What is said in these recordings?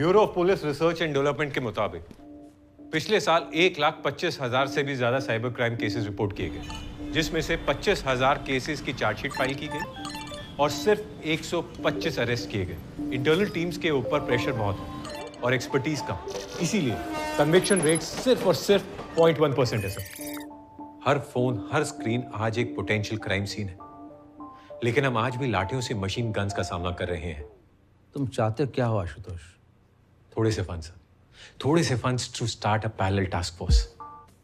Bureau of police research and development के मुताबिक पिछले साल 1,25,000 से भी ज्यादा साइबर क्राइम केसेस रिपोर्ट किए गए, जिसमें से 25,000 केसेस की चार्जशीट फाइल की गई और सिर्फ 125 अरेस्ट किए गए। इंटरनल टीम्स के ऊपर प्रेशर बहुत है और एक्सपर्टीज का, इसीलिए कन्विक्शन रेट सिर्फ और सिर्फ 0.1% है सर। हर फोन, हर स्क्रीन आज एक पोटेंशियल क्राइम सीन है, लेकिन हम आज भी लाठियों से मशीन गन्स का सामना कर रहे हैं। तुम चाहते क्या हो आशुतोष? थोड़े से फंड्स, थोड़े से funds to start a parallel task force.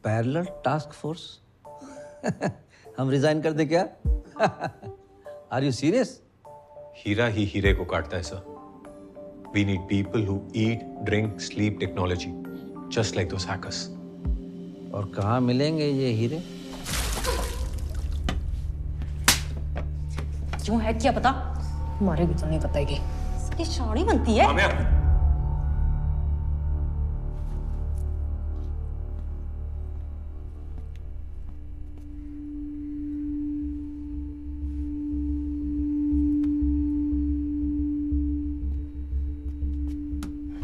Parallel task force? हम रिजाइन कर दे क्या? Are you serious? हीरा ही हीरे को काटता है sir. We need people who eat, drink, sleep technology, just like those hackers. और कहाँ मिलेंगे ये हीरे? क्यों है क्या पता? हमारे भी तो नहीं बताएगी। इसकी साड़ी बनती है।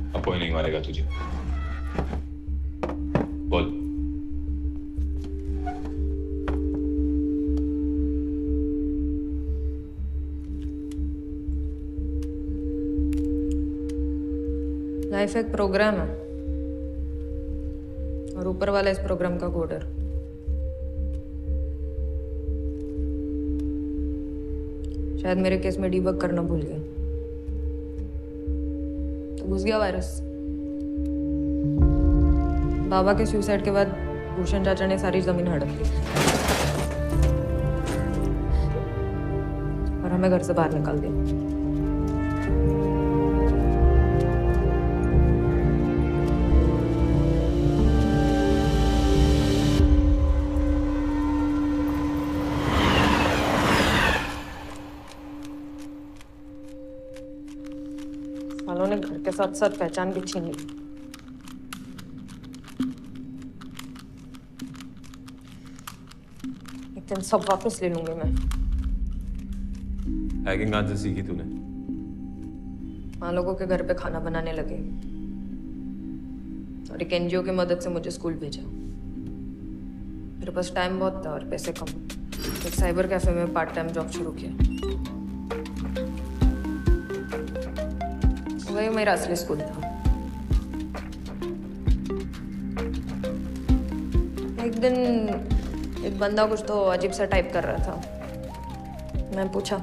अब कोई नहीं मारेगा तुझे। बोल। लाइफ एक प्रोग्राम है और ऊपर वाला इस प्रोग्राम का कोडर। शायद मेरे केस में डीबग करना भूल गया, तो घुस गया वायरस। बाबा के सुसाइड के बाद भूषण चाचा ने सारी जमीन हड़प ली और हमें घर से बाहर निकाल दिया। सालों ने घर के साथ साथ पहचान भी छीन ली। एक दिन सब वापस ले लूंगी मैं। हैकिंग कहाँ से सीखी तूने? वहां लोगों के घर पे खाना बनाने लगे और एक एनजीओ की मदद से मुझे स्कूल भेजा। मेरे पास टाइम बहुत था और पैसे कम। एक साइबर कैफे में पार्ट टाइम जॉब शुरू किया। वही मेरा असली स्कूल था। एक दिन एक बंदा कुछ तो अजीब सा टाइप कर रहा था। मैं पूछा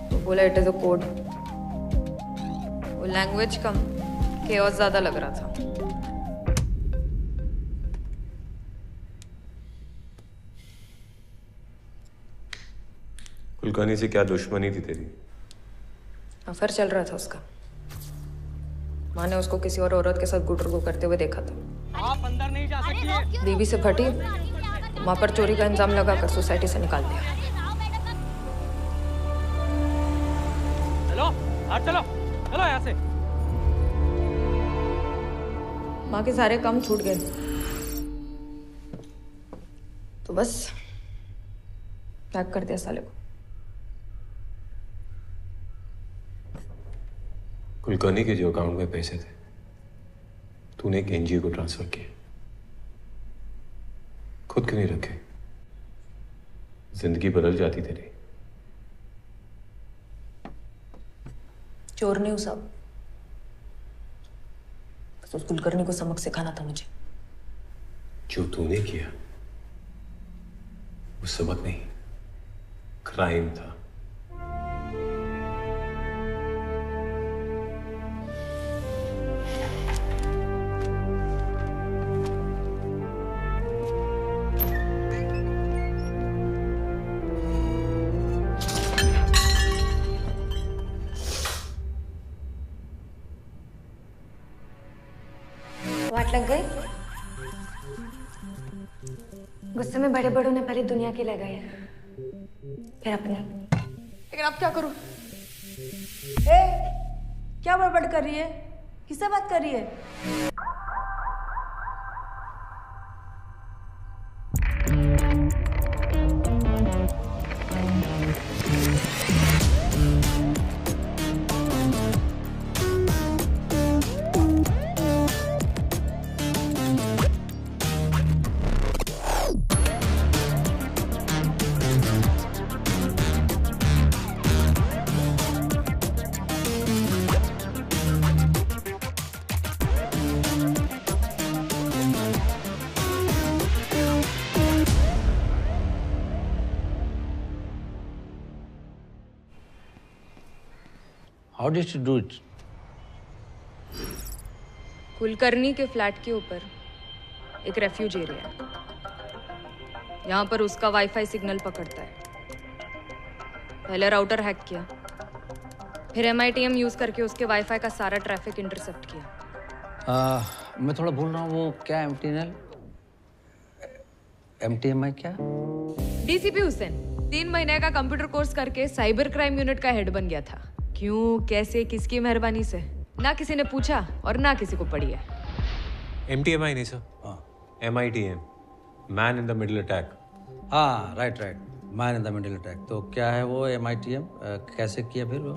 तो बोला इट इज अ कोड। वो लैंग्वेज कम, केओस ज्यादा लग रहा था। कुलकर्णी से क्या दुश्मनी थी तेरी? अफेयर चल रहा था उसका। माँ ने उसको किसी और औरत के साथ गुटर को करते हुए देखा था। आप अंदर नहीं जा सकती। बीवी से फटी, माँ पर चोरी का इंजाम लगाकर सोसाइटी से निकाल दिया। चलो, आज चलो, चलो यहाँ से। माँ के सारे काम छूट गए तो बस पैक कर दिया साले को। कुलकर्णी के जो अकाउंट में पैसे थे, तूने एक एनजीओ को ट्रांसफर किए। खुद क्यों नहीं रखे? जिंदगी बदल जाती तेरी। चोर नहीं हूं साहब, बस उस कुलकर्णी को सबक सिखाना था मुझे। जो तूने किया वो सबक नहीं, क्राइम था। वाट लग गई? गुस्से में बड़े बड़ों ने पहले दुनिया की लगाई, फिर अपने। लेकिन अब क्या करूं? ए, क्या बड़बड़ कर रही है? किससे बात कर रही है? How did you do it? Kulkarni के फ्लैट के ऊपर एक रेफ्यूज एरिया है। यहाँ पर उसका वाईफाई सिग्नल पकड़ता है। पहले राउटर हैक किया, फिर MITM यूज करके उसके वाईफाई का सारा ट्रैफिक इंटरसेप्ट किया। मैं थोड़ा भूल रहा हूँ, वो क्या MTMI क्या? DCP हुसैन 3 महीने का कंप्यूटर कोर्स करके साइबर क्राइम यूनिट का हेड बन गया था। क्यों, कैसे, किसकी मेहरबानी से? ना किसी ने पूछा और ना किसी को पड़ी है। MTMI नहीं sir, MITM, man in the middle attack. हाँ, right, man in the middle attack. तो क्या है वो MITM? कैसे किया फिर वो?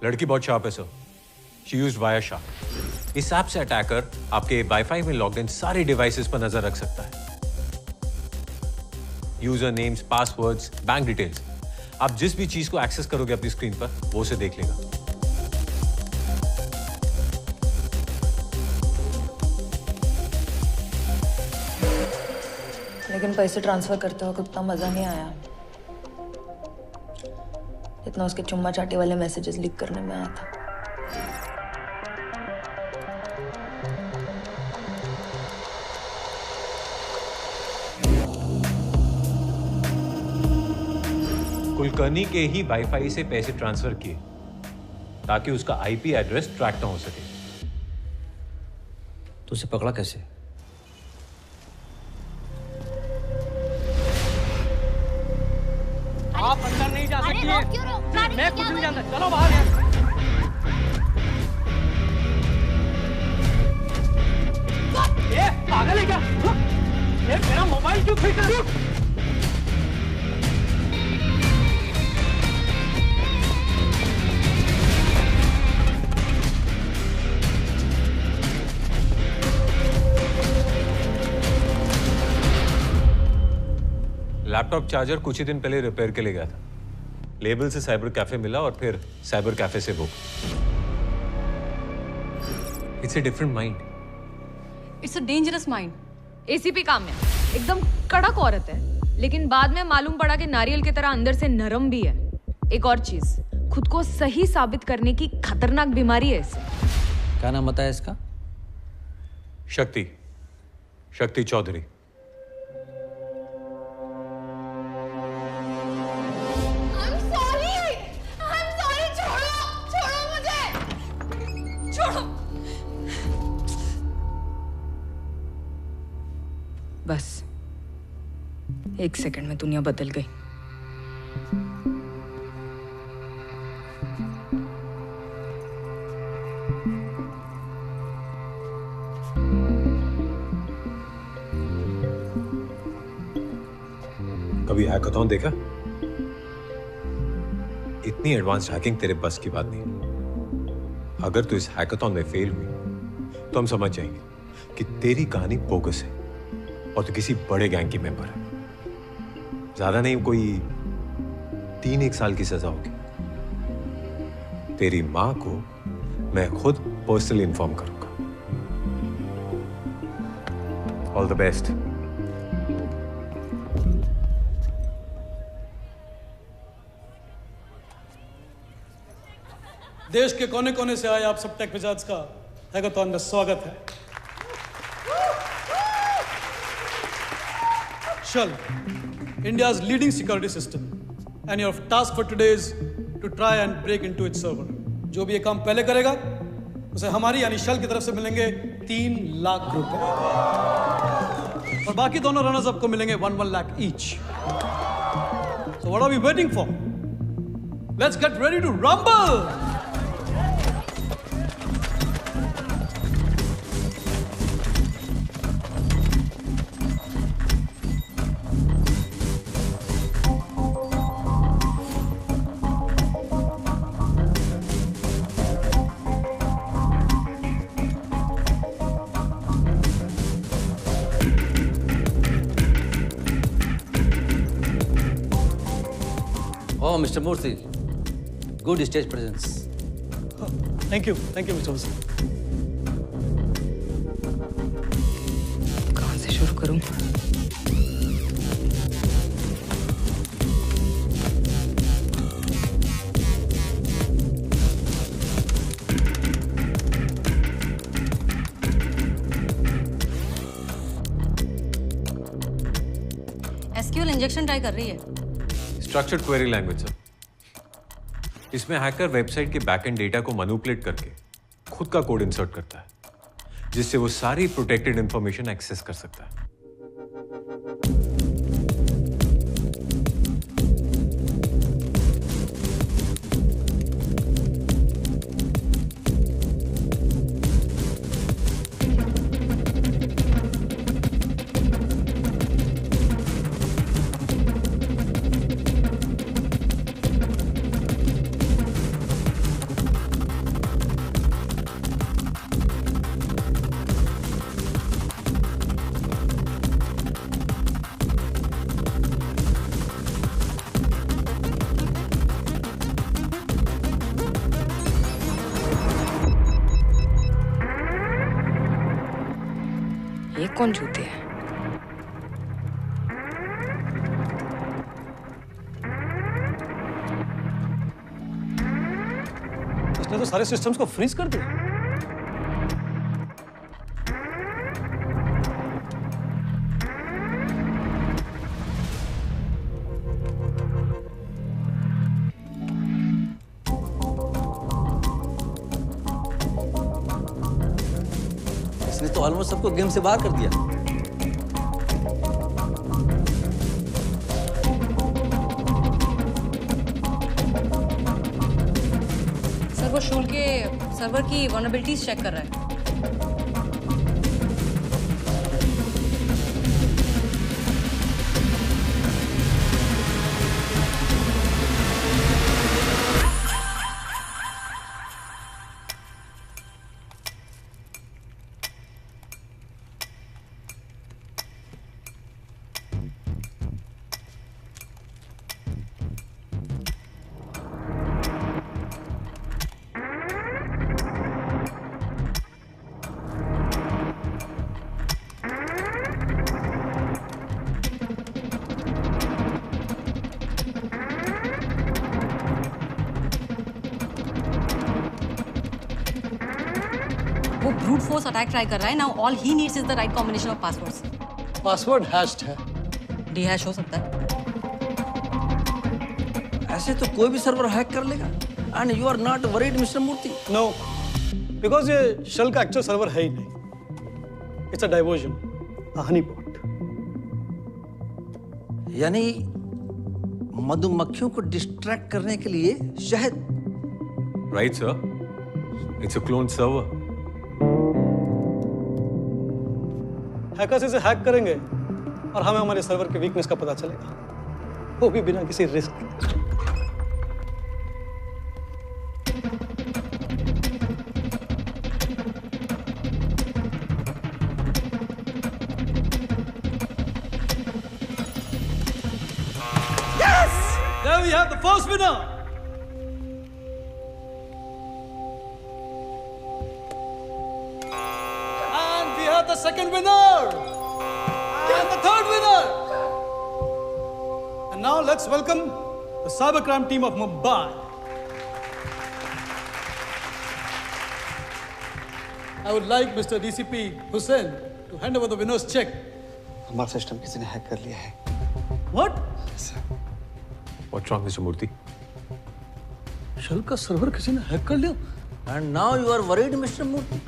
लड़की बहुत शार्प है सर। She used Wireshark. इस ऐप से अटैकर आपके वाईफाई में लॉग्ड इन सारे डिवाइसेस पर नजर रख सकता है। User names, passwords, bank details, आप जिस भी चीज को एक्सेस करोगे अपनी स्क्रीन पर वो उसे देख लेगा। लेकिन पैसे ट्रांसफर करते वक्त उतना मजा नहीं आया जितना उसके चुम्मा चाटी वाले मैसेजेस लीक करने में आया था। कुलकर्णी के ही वाईफाई से पैसे ट्रांसफर किए ताकि उसका IP एड्रेस ट्रैक ना हो सके। तो उसे पकड़ा कैसे? आप अंदर नहीं जा सकती है। मैं कुछ नहीं जानता, चलो बाहर यार। ये पागल है क्या? ये मेरा मोबाइल क्यों खींच रही हो? लैपटॉप चार्जर कुछ ही दिन पहले रिपेयर के लिए गया था। लेबल से साइबर कैफे मिला और फिर साइबर कैफे से book. It's a different mind. It's a dangerous mind. ACP Kamya एकदम कड़क औरत है, लेकिन बाद में मालूम पड़ा कि नारियल की तरह अंदर से नरम भी है। एक और चीज, खुद को सही साबित करने की खतरनाक बीमारी है इसे। क्या नाम बताया इसका? शक्ति चौधरी। बस 1 सेकंड में दुनिया बदल गई। कभी हैकाथॉन देखा? इतनी एडवांस हैकिंग तेरे बस की बात नहीं। अगर तू इस हैकाथॉन में फेल हुई तो हम समझ जाएंगे कि तेरी कहानी बोगस है और तू किसी बड़े गैंग की मेंबर है। ज्यादा नहीं, कोई 3-1 साल की सजा होगी। तेरी मां को मैं खुद पर्सनली इन्फॉर्म करूंगा। All the best. देश के कोने कोने से आए आप सब टेक विजार्ड्स का हैकाथॉन में स्वागत है। Shell, India's leading security system, and your task for today is to try and break into its server. जो भी ये काम पहले करेगा उसे हमारी यानी Shell की तरफ से मिलेंगे 3 लाख रुपए और बाकी दोनों रनर्स अप को मिलेंगे 1 lakh each. So what are we waiting for? Let's get ready to rumble! Oh, Mr. Murthy, good stage presence. Thank you, Mr. Hussain. कहाँ से शुरू करूं? इंजेक्शन ट्राई कर रही है। Structured query language sir. इसमें हैकर वेबसाइट के बैकएंड डेटा को मैनिपुलेट करके खुद का कोड इंसर्ट करता है, जिससे वो सारी प्रोटेक्टेड इंफॉर्मेशन एक्सेस कर सकता है। ये कौन जूते हैं? इसने तो सारे सिस्टम्स को फ्रीज कर दिया। इसने तो ऑलमोस्ट सबको गेम से बाहर कर दिया। सर वो शूल के सर्वर की वल्नरेबिलिटीज चेक कर रहा है। वो ब्रूट फोर्स अटैक ट्राई कर रहा है। Now all he needs is the right combination of passwords. Password hatched है। डीहैश हो सकता है। ऐसे तो कोई भी सर्वर हैक कर लेगा। And you are not worried mister Murthy. No, because ये शेल का एक्चुअल सर्वर है ही नहीं। It's a diversion, a honey pot. यानी मधुमक्खियों को डिस्ट्रैक्ट करने के लिए शहद। Right sir, it's a clone server. Hackers इसे हैक करेंगे और हमें हमारे सर्वर के वीकनेस का पता चलेगा, वो भी बिना किसी रिस्क के। There we have the first winner. And we have the second winner. And the third winner. And now let's welcome the cybercrime team of Mumbai. I would like Mr. DCP Hussain to hand over the winner's check. हमारा system किसी ने hack कर लिया है। What? What's wrong, Mr. Murthy? Shell का server किसी ने hack कर लिया। And now you are worried mister Murthy.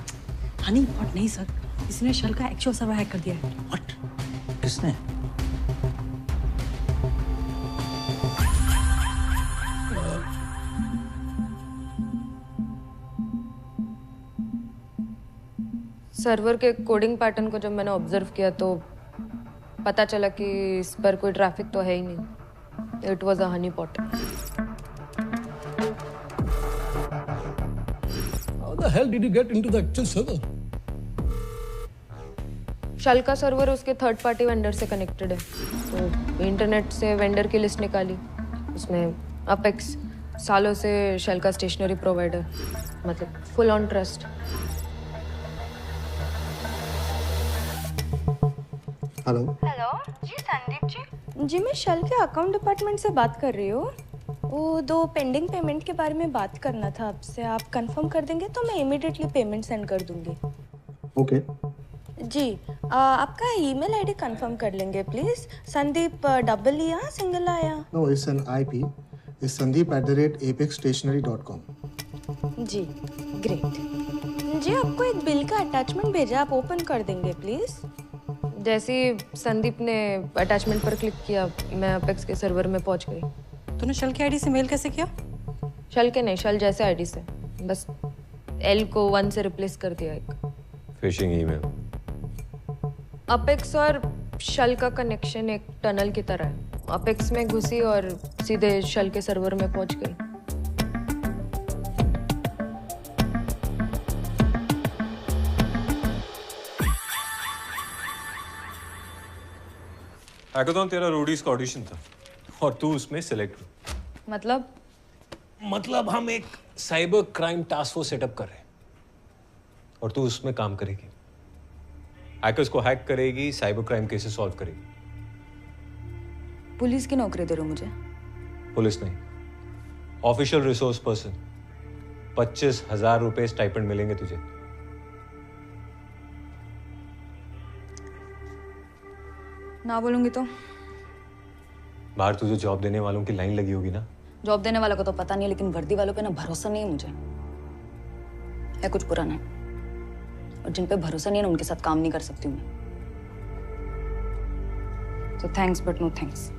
Honey pot नहीं सर, इसने शेल का एक्चुअल सर्वर हैक कर दिया है। व्हाट? किसने? सर्वर के कोडिंग पैटर्न को जब मैंने ऑब्जर्व किया तो पता चला कि इस पर कोई ट्रैफिक तो है ही नहीं। It was a honey pot. How the hell did you get into the actual server? Shell का सर्वर उसके थर्ड पार्टी वेंडर से कनेक्टेड है, तो इंटरनेट से वेंडर की लिस्ट निकाली। उसमें अपेक्स सालों से शेल का स्टेशनरी प्रोवाइडर, मतलब full on trust. Hello. Hello जी, संदीप जी। जी मैं शेल के अकाउंट डिपार्टमेंट से बात कर रही हूँ। वो 2 पेंडिंग पेमेंट के बारे में बात करना था आपसे। आप कंफर्म कर देंगे तो मैं इमीडिएटली पेमेंट सेंड कर दूंगी। ओके। जी आपका ईमेल आईडी कंफर्म कर लेंगे प्लीज। संदीप डबल या सिंगल आया? No, it's an IP. It's sandeep@apexstationery.com. जी ग्रेट। जी आपको एक बिल का अटैचमेंट भेजा, आप ओपन कर देंगे प्लीज। जैसे ही संदीप ने अटैचमेंट पर क्लिक किया, मैं अपेक्स के सर्वर में पहुंच गई। तूने शल की आईडी से मेल कैसे किया? शल के नहीं, शल जैसे आईडी से, बस एल को 1 से रिप्लेस कर दिया एक। Phishing email. अपेक्स और शल का कनेक्शन एक टनल की तरह है। अपेक्स में घुसी और सीधे शल के सर्वर में पहुंच गई। हैकाथॉन तेरा रोडीज का ऑडिशन था और तू उसमें सिलेक्ट हुई। मतलब हम एक cyber crime task force setup कर रहे हैं और तू उसमें काम करेगी। हैकर्स को हैक करेगी, साइबर क्राइम केसेस सॉल्व करेगी। पुलिस की नौकरी दे रहे हो मुझे? पुलिस नहीं, ऑफिशियल रिसोर्स पर्सन। 25,000 रुपए स्टाइपेंड मिलेंगे तुझे। ना बोलूंगी तो? बाहर तुझे जॉब देने वालों की लाइन लगी होगी ना। जॉब देने वालों को तो पता नहीं है, लेकिन वर्दी वालों पे ना भरोसा नहीं है मुझे। है कुछ पुराना है, और जिन पे भरोसा नहीं है ना, उनके साथ काम नहीं कर सकती हूँ मैं। So thanks but no thanks.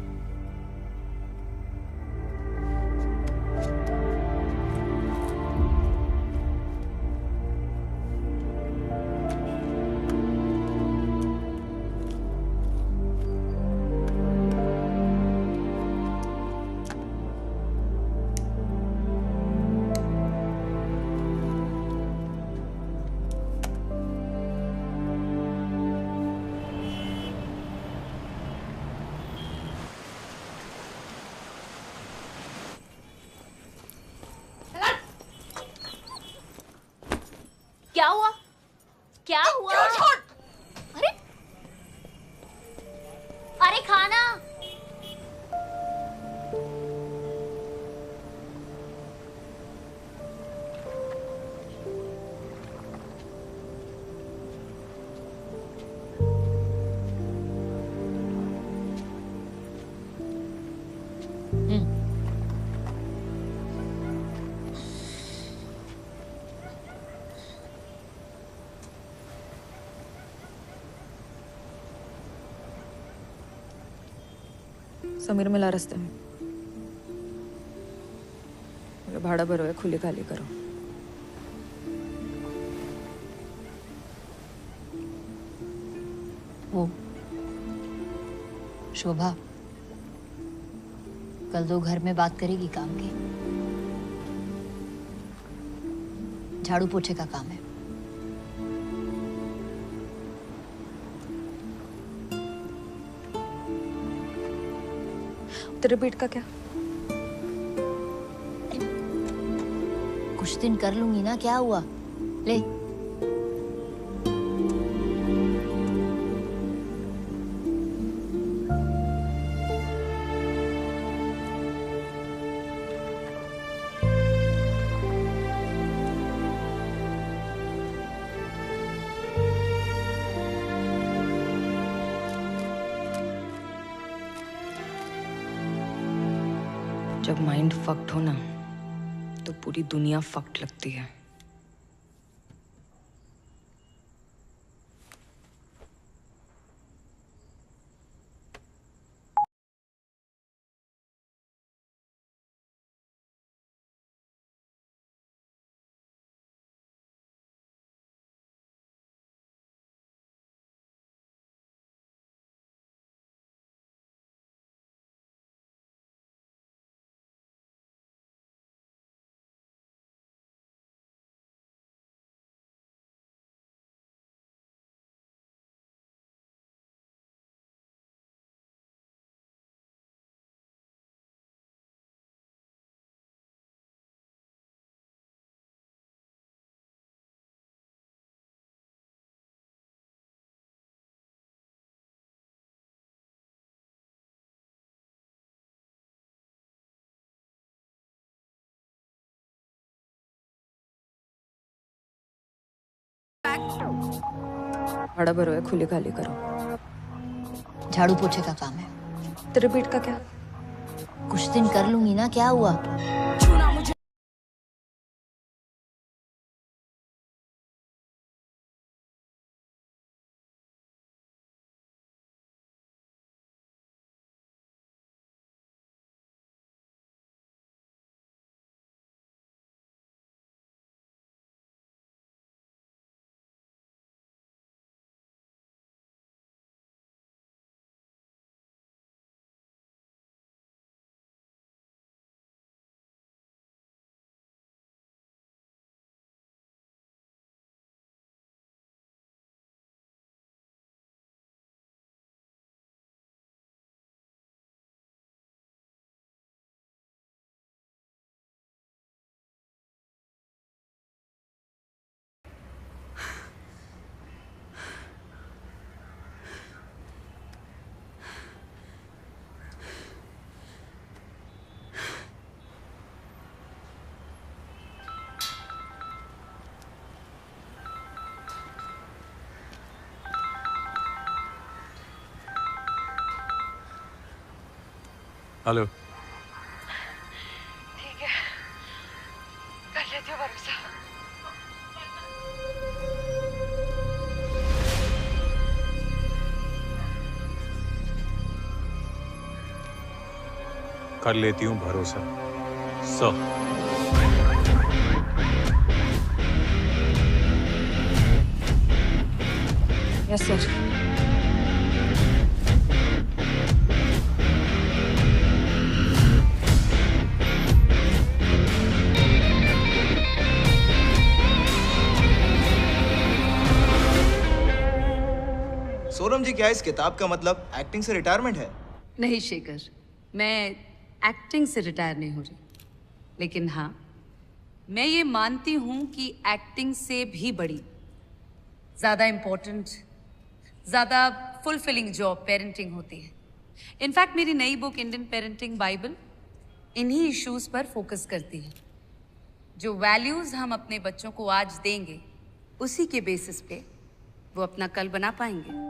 क्या हुआ? क्या हुआ? अरे अरे खाना। समीर मिला रास्ते में। भाड़ा भरो है, खुली खाली करो। वो शोभा कल दो घर में बात करेगी काम की। झाड़ू पोछे का काम है। तेरे पेट का क्या? कुछ दिन कर लूंगी ना, क्या हुआ? ले जब माइंड फक्ड हो ना, तो पूरी दुनिया फक्ड लगती है। बड़ा भरो है, खुली खाली करो। झाड़ू पोछे का काम है। तो रिपीट का क्या? कुछ दिन कर लूंगी ना, क्या हुआ? हेलो। ठीक है, कर लेती हूँ भरोसा। कर लेती हूँ भरोसा। Yes sir. सोनम जी, क्या इस किताब का मतलब एक्टिंग से रिटायरमेंट है? नहीं शेखर, मैं एक्टिंग से रिटायर नहीं हो रही, लेकिन हाँ मैं ये मानती हूँ कि एक्टिंग से भी बड़ी, ज़्यादा इम्पोर्टेंट, ज़्यादा फुलफिलिंग जॉब पेरेंटिंग होती है। इनफैक्ट मेरी नई बुक इंडियन पेरेंटिंग बाइबल इन्हीं इश्यूज पर फोकस करती है। जो वैल्यूज हम अपने बच्चों को आज देंगे, उसी के बेसिस पे वो अपना कल बना पाएंगे।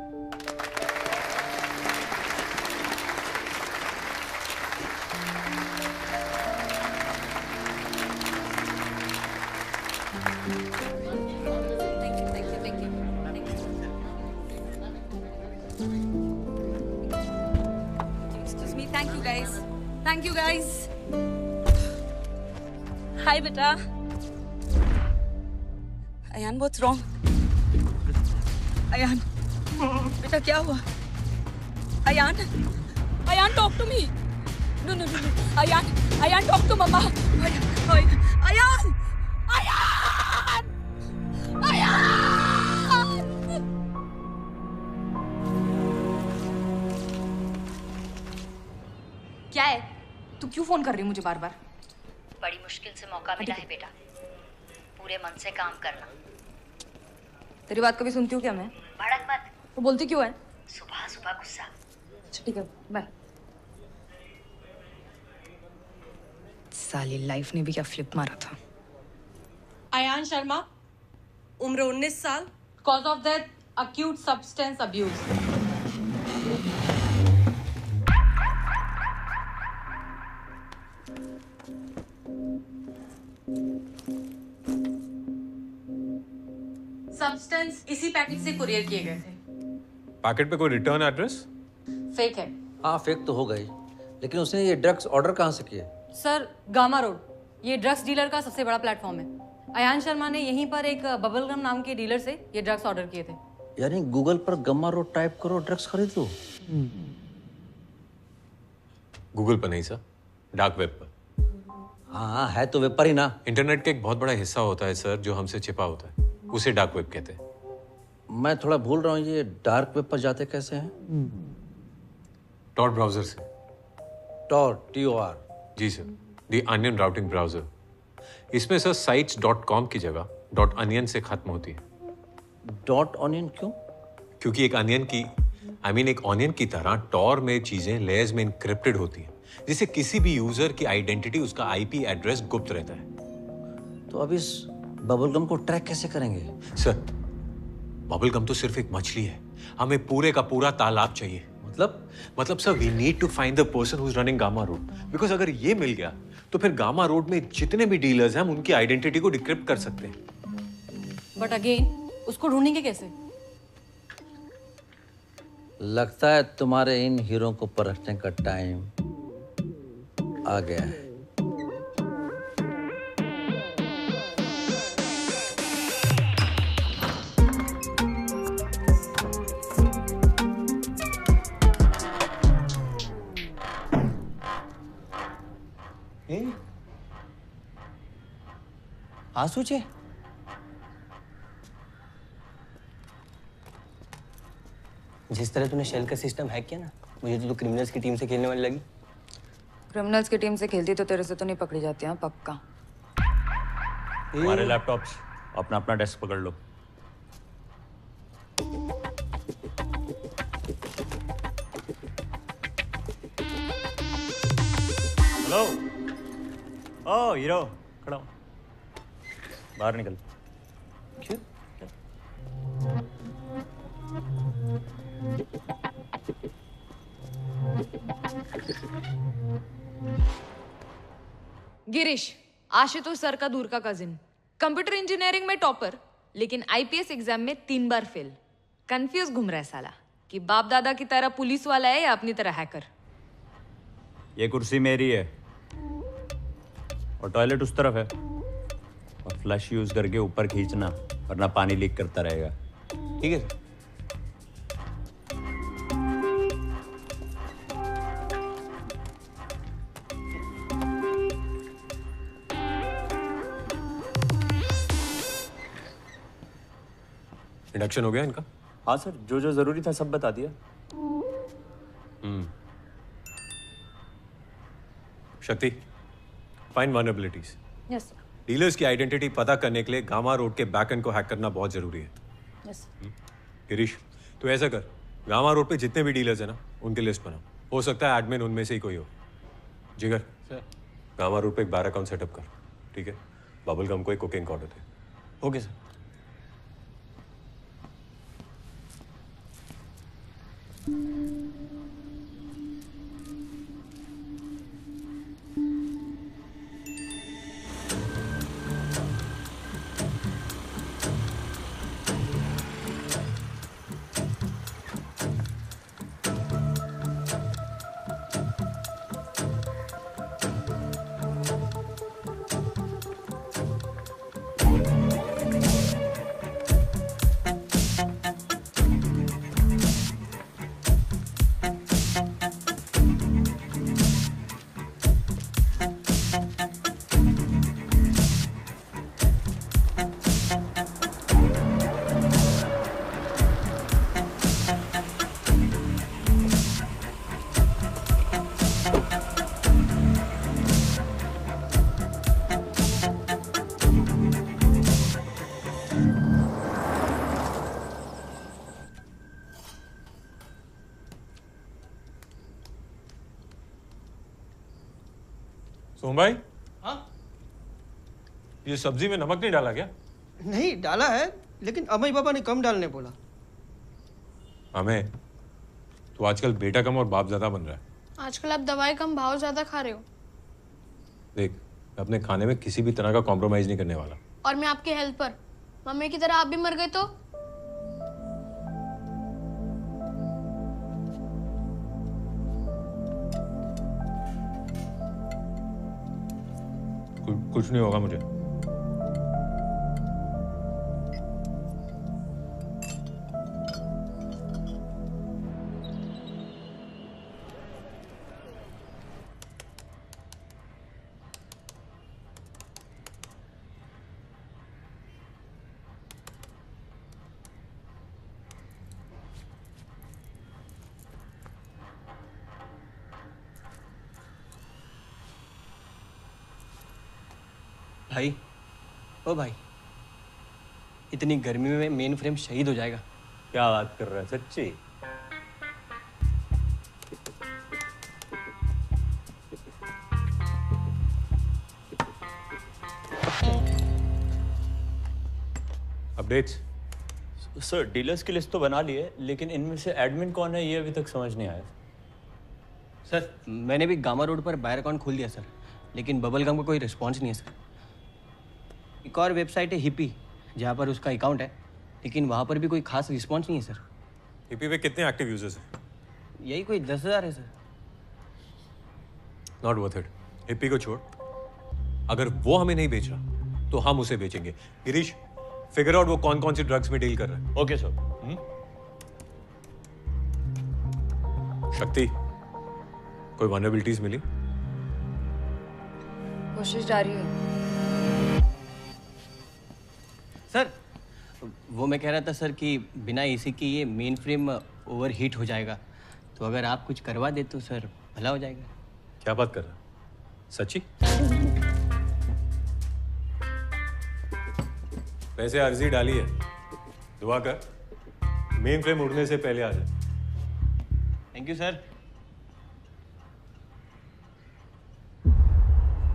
Thank you guys. Hi बेटा। Ayan, what's wrong? अयान, बेटा क्या हुआ? Ayaan, Ayan talk to me. No, no, no, no. Ayan talk to mama. Ayan, Ayaan, Ayaan. क्या है? तू क्यों फोन कर रही है मुझे बार बार? बड़ी मुश्किल से मौका मिला है बेटा, पूरे मन से काम करना। तेरी बात कभी सुनती हूँ क्या मैं? भड़क मत। तो बोलती क्यों है? सुबह सुबह गुस्सा। ठीक है, बाय। साली लाइफ ने भी क्या फ्लिप मारा था। अयान शर्मा, उम्र 19 साल, cause of death acute substance abuse. Substance इसी पैकेट से कुरियर किए गए थे। पैकेट पे कोई रिटर्न एड्रेस? फेक है। हाँ, फेक तो हो गई, लेकिन उसने ये ड्रग्स ऑर्डर कहाँ से किए? सर, गामा रोड, ये ड्रग्स डीलर का सबसे बड़ा प्लेटफॉर्म है। अयान शर्मा ने यहीं पर एक बबलगम नाम के डीलर से ये ड्रग्स ऑर्डर किए थे। यानी गूगल पर गम्मा रोड टाइप करो, ड्रग्स खरीद लो। गूगल पर नहीं सर, डार्क वेब पर। हाँ, है तो वेब पर ही ना। इंटरनेट का एक बहुत बड़ा हिस्सा होता है सर जो हमसे छिपा होता है, उसे डार्क वेब कहते हैं। मैं थोड़ा भूल रहा हूँ, ये डार्क वेब पर जाते कैसे हैं? टॉर ब्राउजर से। Tor, TOR? जी sir, the onion routing browser. इसमें सर sites.com की जगह .onion से खत्म होती है। .onion क्यों? क्योंकि एक अनियन की एक ऑनियन की तरह टॉर में चीजें लेयर्स में इनक्रिप्टेड होती हैं, जिससे किसी भी यूजर की आइडेंटिटी, उसका IP एड्रेस गुप्त रहता है। तो अब इस बबलगम को ट्रैक कैसे करेंगे? सर, बबल गम तो सिर्फ एक मछली है, हमें पूरे का पूरा तालाब चाहिए। मतलब sir we need to find the person who is running Gamma Road, because अगर ये मिल गया तो फिर गामा रोड में जितने भी डीलर्स हैं हम उनकी आइडेंटिटी को डिक्रिप्ट कर सकते हैं। बट अगेन उसको ढूंढेंगे कैसे? लगता है तुम्हारे इन हीरो को परखने का टाइम आ गया है। आंसू चे जिस तरह तूने शेल का सिस्टम हैक किया ना, मुझे तो तू क्रिमिनल्स की टीम से खेलने वाली लगी। क्रिमिनल्स की टीम से खेलती तो तेरे से तो नहीं पकड़ी जाती। हाँ पक्का। हमारे लैपटॉप्स अपना अपना डेस्क पकड़ लो। हेलो। ओ हीरो, खड़ा हो। बाहर निकल। क्यों? गिरीश, आशुतोष सर का दूर का कजिन, कंप्यूटर इंजीनियरिंग में टॉपर, लेकिन आईपीएस एग्जाम में 3 बार फेल। कंफ्यूज घूम रहा है साला कि बाप दादा की तरह पुलिस वाला है या अपनी तरह हैकर। ये कुर्सी मेरी है और टॉयलेट उस तरफ है, और फ्लश यूज करके ऊपर खींचना वरना पानी लीक करता रहेगा। ठीक है सर। इंडक्शन हो गया इनका? हाँ सर, जो जो जरूरी था सब बता दिया। शक्ति, find vulnerabilities. Yes sir. Dealers की आइडेंटिटी पता करने के लिए गामा रोड के बैकएंड को हैक करना बहुत जरूरी है। यस। गिरीश, तो ऐसा कर, गामा रोड पे जितने भी डीलर्स हैं ना उनकी लिस्ट बना। हो सकता है एडमिन उनमें से ही कोई हो। जिगर सर, गामा रोड पे एक बार अकाउंट सेटअप कर, ठीक है? बबल गम को एक कुकिंग ऑर्डर दे। Okay sir. सोम भाई, हाँ? ये सब्जी में नमक नहीं डाला क्या? नहीं डाला है, लेकिन अमई पापा ने कम डालने बोला। हमें तो आजकल बेटा कम और बाप ज्यादा बन रहा है। आजकल आप दवाई कम भाव ज्यादा खा रहे हो। देख, मैं अपने खाने में किसी भी तरह का कॉम्प्रोमाइज नहीं करने वाला। और मैं आपकी हेल्थ पर। मम्मी की तरह आप भी मर गए तो? कुछ नहीं होगा मुझे। भाई, ओ भाई, इतनी गर्मी में मेन फ्रेम शहीद हो जाएगा। क्या बात कर रहा है, सच्ची? अपडेट्स? सर डीलर्स की लिस्ट तो बना ली है, लेकिन इनमें से एडमिन कौन है ये अभी तक समझ नहीं आया। सर मैंने भी गामा रोड पर बायर अकाउंट खोल दिया सर, लेकिन बबल गम का कोई रिस्पॉन्स नहीं है सर। एक और वेबसाइट है हिपी, जहाँ पर उसका अकाउंट है, लेकिन वहाँ पर भी कोई खास रिस्पॉन्स नहीं है सर। हिपी पे कितने एक्टिव यूजर्स हैं? यही कोई 10,000 है sir. Not worth it. Hippie को छोड़, अगर वो हमें नहीं बेच रहा तो हम उसे बेचेंगे। गिरीश, फिगर आउट वो कौन कौन सी ड्रग्स में डील कर रहा है। Okay sir. शक्ति, कोई वनरेबिलिटीज मिली? कोशिश जारी है सर। वो मैं कह रहा था सर कि बिना एसी की ये मेन फ्रेम ओवर हीट हो जाएगा, तो अगर आप कुछ करवा दे तो सर भला हो जाएगा। क्या बात कर रहा है? सच्ची? वैसे अर्जी डाली है, दुआ कर मेन फ्रेम उड़ने से पहले आ जाए। Thank you sir.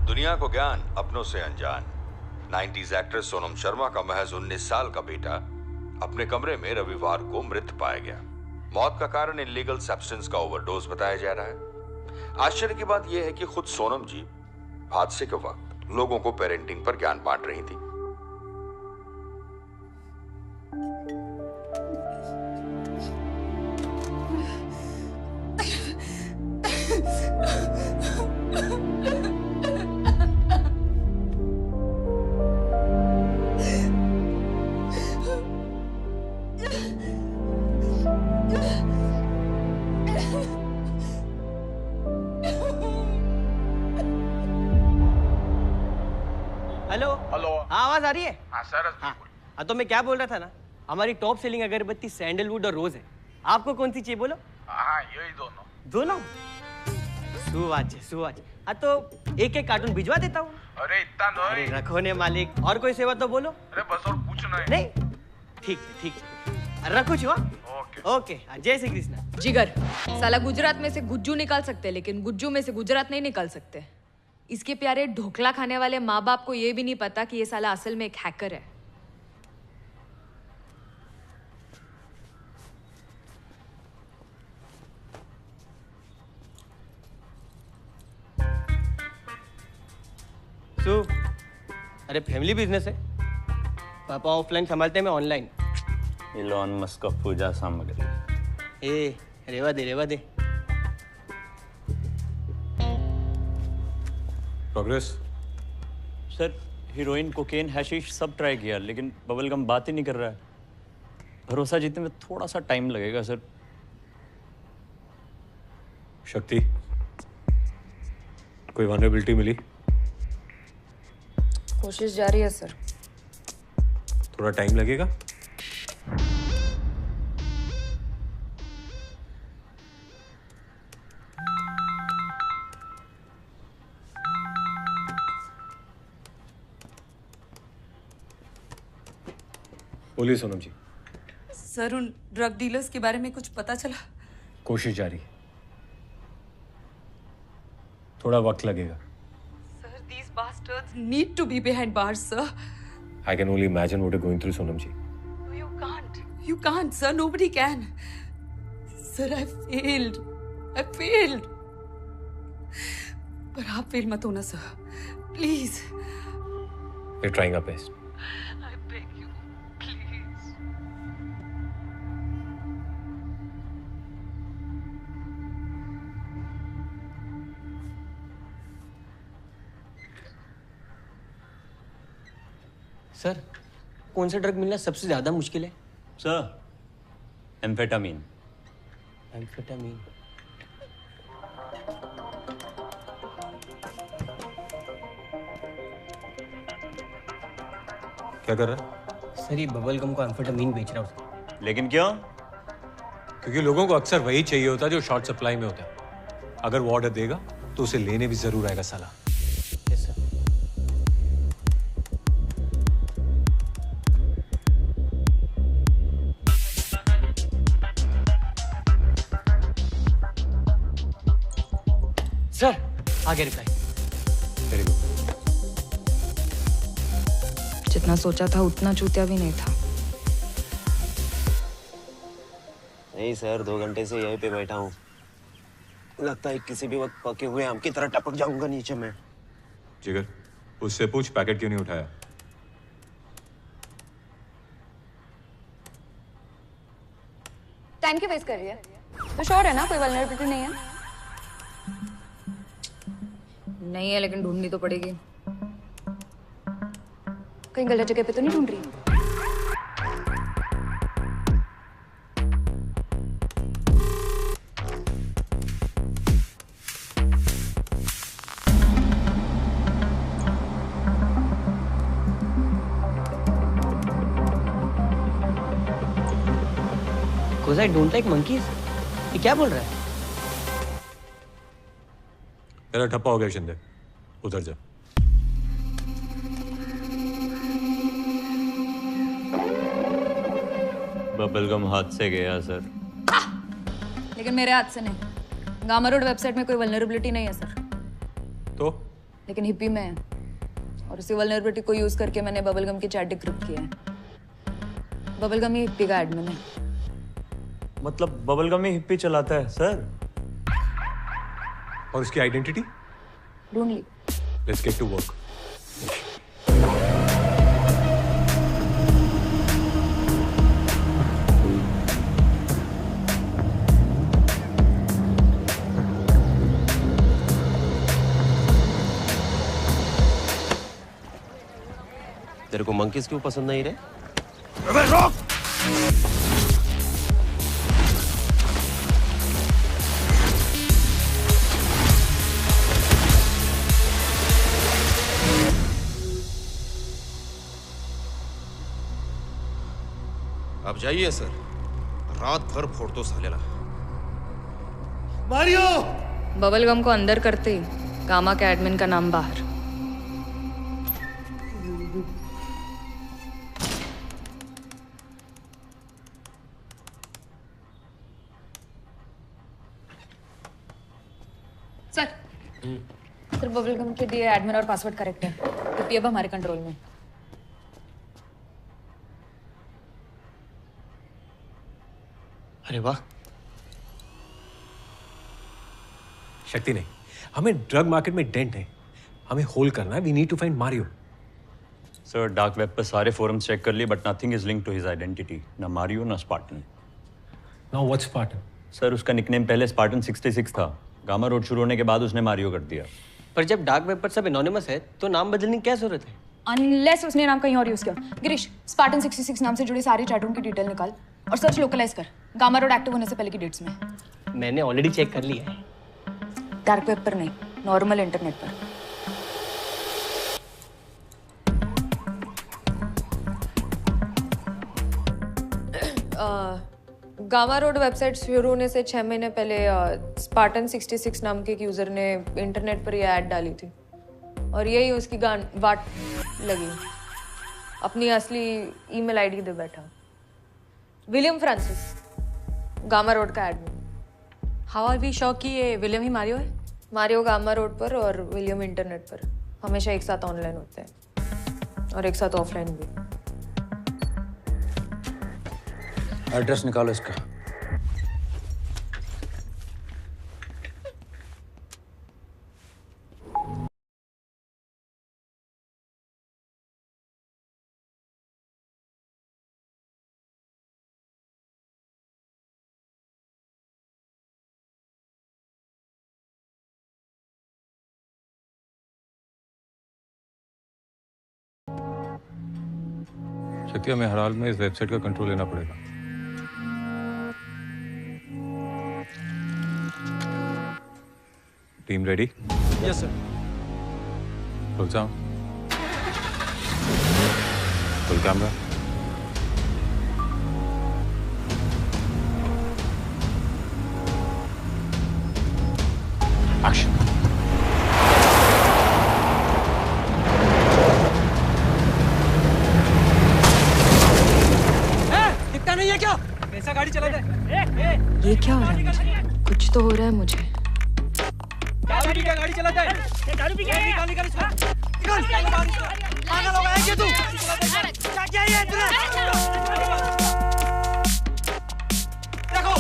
दुनिया को ज्ञान अपनों से अनजान 90s एक्ट्रेस सोनम शर्मा का महज 19 साल का बेटा अपने कमरे में रविवार को मृत पाया गया। मौत का कारण इलीगल सब्सटेंस का ओवरडोज बताया जा रहा है। आश्चर्य की बात यह है कि खुद सोनम जी हादसे के वक्त लोगों को पेरेंटिंग पर ज्ञान बांट रही थी। हेलो हेलो, हाँ आवाज आ रही है? हाँ सर। हाँ तो मैं क्या बोल रहा था ना, हमारी टॉप सेलिंग अगरबत्ती सैंडलवुड और रोज है। आपको कौन सी चाहिए बोलो? हाँ यही दोनों। दोनों? सुवाच सुवाच। हाँ तो एक एक कार्टून भिजवा देता हूँ। अरे इतना नहीं। रखो ने मालिक, और कोई सेवा तो बोलो। अरे बस और कुछ नहीं। नहीं ठीक है ठीक है, रखो छुआ। ओके जय श्री कृष्ण। जिगर, साला गुजरात में से गुज्जू निकाल सकते लेकिन गुज्जू में से गुजरात नहीं निकाल सकते। इसके प्यारे ढोकला खाने वाले माँ बाप को ये भी नहीं पता कि ये साला असल में एक हैकर है। अरे फैमिली बिजनेस है, पापा ऑफलाइन संभालते हैं, मैं ऑनलाइन। इलॉन मस्क का पूजा सामग्री। ए रेवा दे रेवा दे। प्रोग्रेस? सर हीरोइन, कोकेन, हैशिश सब ट्राई किया, लेकिन बबलगम बात ही नहीं कर रहा है। भरोसा जीतने में थोड़ा सा टाइम लगेगा सर। शक्ति, कोई वनरेबिलिटी मिली? कोशिश जारी है सर। थोड़ा टाइम लगेगा। बोलिए सोनम जी। सर उन ड्रग डीलर्स के बारे में कुछ पता चला? कोशिश जारी, थोड़ा वक्त लगेगा। Sir, these bastards need to be behind bars, sir. I can only imagine what you're going through, Sonam ji. You can't. You can't, sir. Nobody can. Sir, I failed. I failed. पर आप fail मत होना sir, please. We're trying our best. I beg you, please. Sir कौन सा drug मिलना सबसे ज्यादा मुश्किल है? Sir amphetamine. एम्फेटामीन? क्या कर रहा है? सर ये बबल गम को एम्फेटामीन बेच रहा हूँ। लेकिन क्यों? क्योंकि लोगों को अक्सर वही चाहिए होता है जो शॉर्ट सप्लाई में होता है। अगर वो ऑर्डर देगा तो उसे लेने भी जरूर आएगा साला। Yes sir. सर आगे रिप्लाई। Very good. जितना सोचा था उतना चूतिया भी नहीं था। नहीं सर, 2 घंटे से यहीं पे बैठा हूँ। लगता है किसी भी वक्त पके हुए आम की तरह टपक जाऊंगा नीचे में। जिगर, उससे पूछ पैकेट क्यों नहीं उठाया। टाइम क्यों वेस्ट कर रही है? तो श्योर है ना कोई वल्नरेबिलिटी नहीं है? नहीं है, लेकिन ढूंढनी तो पड़ेगी। कहीं गलत जगह पे तो नहीं ढूंढ रही? Because I don't like monkeys. ये क्या बोल रहा है? तेरा ठप्पा हो गया शिंदे, उधर जा। बबलगम हाथ से गया सर। लेकिन मेरे हाथ से नहीं। गामा रोड वेबसाइट में कोई वल्नरेबिलिटी नहीं है सर। तो? लेकिन हिप्पी में है। और उसी वल्नरेबिलिटी को यूज करके मैंने बबलगम की चैट डिक्रिप्ट किया है। बबलगम ही हिप्पी का एडमिन है। मतलब बबलगम ही हिप्पी चलाता है सर? और उसकी आइडेंटिटी? ढूंढ ली। Let's get to work. तेरे को मंकीज क्यों पसंद नहीं रहे? अबे रोक! अब जाइए सर, रात भर फोड़ दो सालेला। मारियो! बबलगम को अंदर करते ही गामा के एडमिन का नाम बाहर। सर सर बबलगम के दिए एडमिन और पासवर्ड करेक्ट है। हिप्पी अब हमारे कंट्रोल में। अरे वाह। शक्ति नहीं, हमें ड्रग मार्केट में डेंट है, हमें होल करना है। We need to find Mario. Sir dark web पर सारे फोरम्स चेक कर लिए but nothing is linked to his identity. ना मारियो ना Spartan. Now what's Spartan? Sir उसका निकनेम पहले स्पार्टन 66 था। गामा रोड शुरू होने के बाद उसने मारियो कर दिया। पर जब डार्क वेब पर सब एनोनिमस है तो नाम बदलने की क्या जरूरत है? अनलेस उसने नाम कहीं और यूज किया। गिरीश, स्पार्टन 66 नाम से जुड़ी सारी चैटरूम की डिटेल निकाल और सर्च लोकलाइज कर गामा रोड एक्टिव होने से पहले की डेट्स में। मैंने ऑलरेडी चेक कर लिया है। डार्क वेब पर नहीं, नॉर्मल इंटरनेट पर। गामा रोड वेबसाइट शुरू होने से 6 महीने पहले स्पार्टन 66 नाम के एक यूजर ने इंटरनेट पर यह ऐड डाली थी और यही उसकी वाट लगी। अपनी असली ईमेल आईडी दे बैठा। विलियम फ्रांसिस, गामा रोड का admin. How are we sure कि ये विलियम ही मारियो है? मारियो गामा रोड पर और विलियम इंटरनेट पर हमेशा एक साथ ऑनलाइन होते हैं और एक साथ ऑफलाइन भी। एड्रेस निकालो इसका। शक्ति, हमें हर हाल में इस वेबसाइट का कंट्रोल लेना पड़ेगा। Team ready? Yes sir. Full sound, full camera. Action. दिखता नहीं है क्या? कैसा गाड़ी चलाता है? ये क्या हो रहा है मुझे? कुछ तो हो रहा है मुझे। क्या गाड़ी चलाता है? दारू पी के निकाल इसको। निकाल पागल हो गया है क्या तू? क्या किया ये तूने? देखो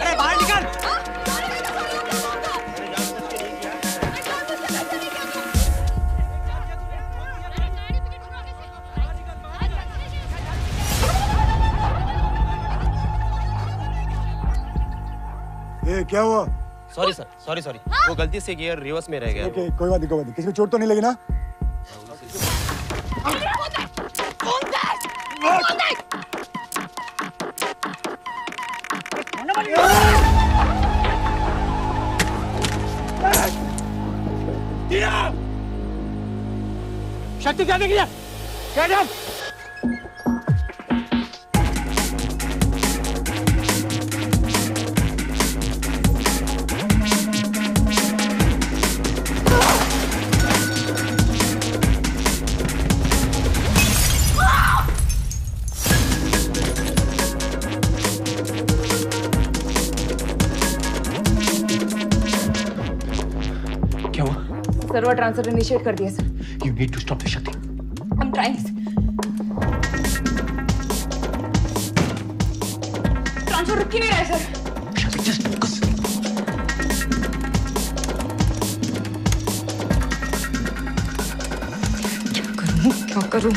अरे बाहर निकल। ये क्या हुआ? सॉरी सर, सॉरी वो गलती से गियर रिवर्स में रह गया। ओके, कोई बात नहीं। किसी को चोट तो नहीं लगी ना? शक्ति क्या देख लिया? Get up! क्या हुआ? सर्वर ट्रांसफर इनिशिएट कर दिया sir. You need to stop the Shakti. I'm trying. Transfer रुक ही नहीं रहा है सर। Shakti, just focus. क्या करूं?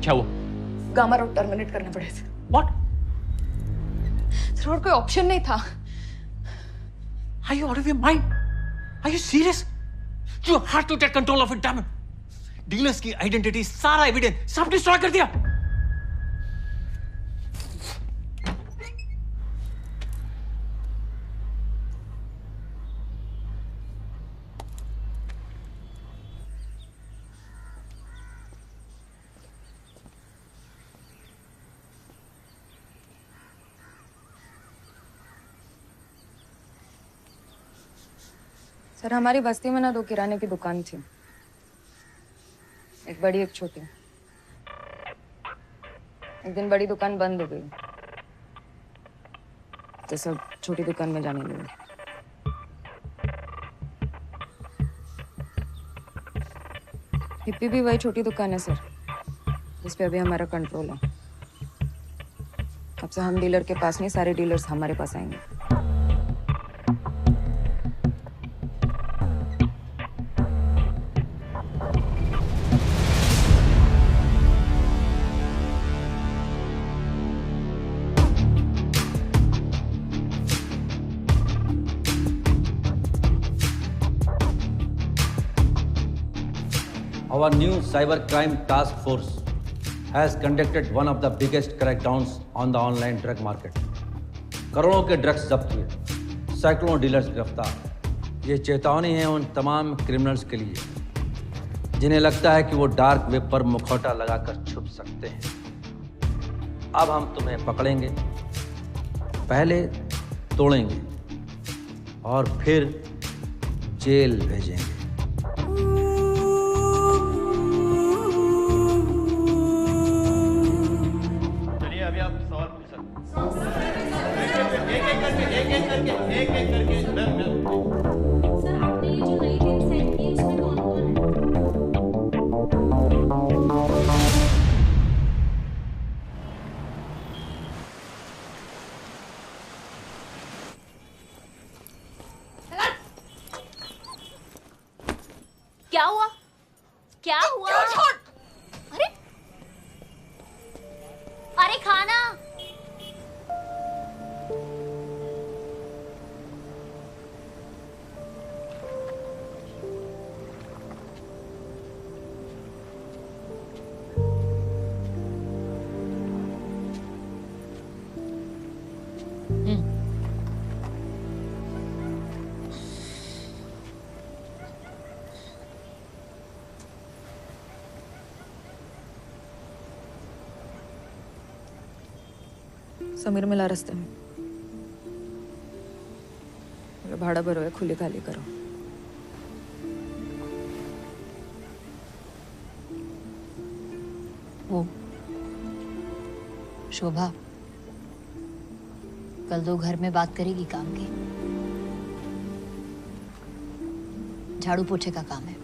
क्या हुआ? गामा रोड टर्मिनेट करने पड़े सर। What? सर और कोई ऑप्शन नहीं था। Are you out of your mind? Are you serious? You had to take control of it, damn it. Dealers की आइडेंटिटी, सारा एविडेंस सब डिस्ट्रॉय कर दिया। सर हमारी बस्ती में ना 2 किराने की दुकान थी, एक बड़ी एक छोटी। एक दिन बड़ी दुकान बंद हो गई तो सब छोटी दुकान में जाने लगे। हिप्पी भी वही छोटी दुकान है सर, जिस पे अभी हमारा कंट्रोल है। अब से हम डीलर के पास नहीं, सारे डीलर्स हमारे पास आएंगे। Our new cybercrime task force has conducted one of the biggest crackdowns on the online drug market. करोड़ों के ड्रग्स जब्त हुए, सैकड़ों डीलर्स गिरफ्तार। ये चेतावनी है उन तमाम क्रिमिनल्स के लिए जिन्हें लगता है कि वो डार्क वेब पर मुखौटा लगाकर छुप सकते हैं। अब हम तुम्हें पकड़ेंगे, पहले तोड़ेंगे और फिर जेल भेजेंगे। क्या हुआ? क्या हुआ? अरे अरे खाना। समीर मिला रास्ते में। भाड़ा भरो है, खुले खाली करो। वो शोभा कल तो घर में बात करेगी काम की। झाड़ू पोछे का काम है।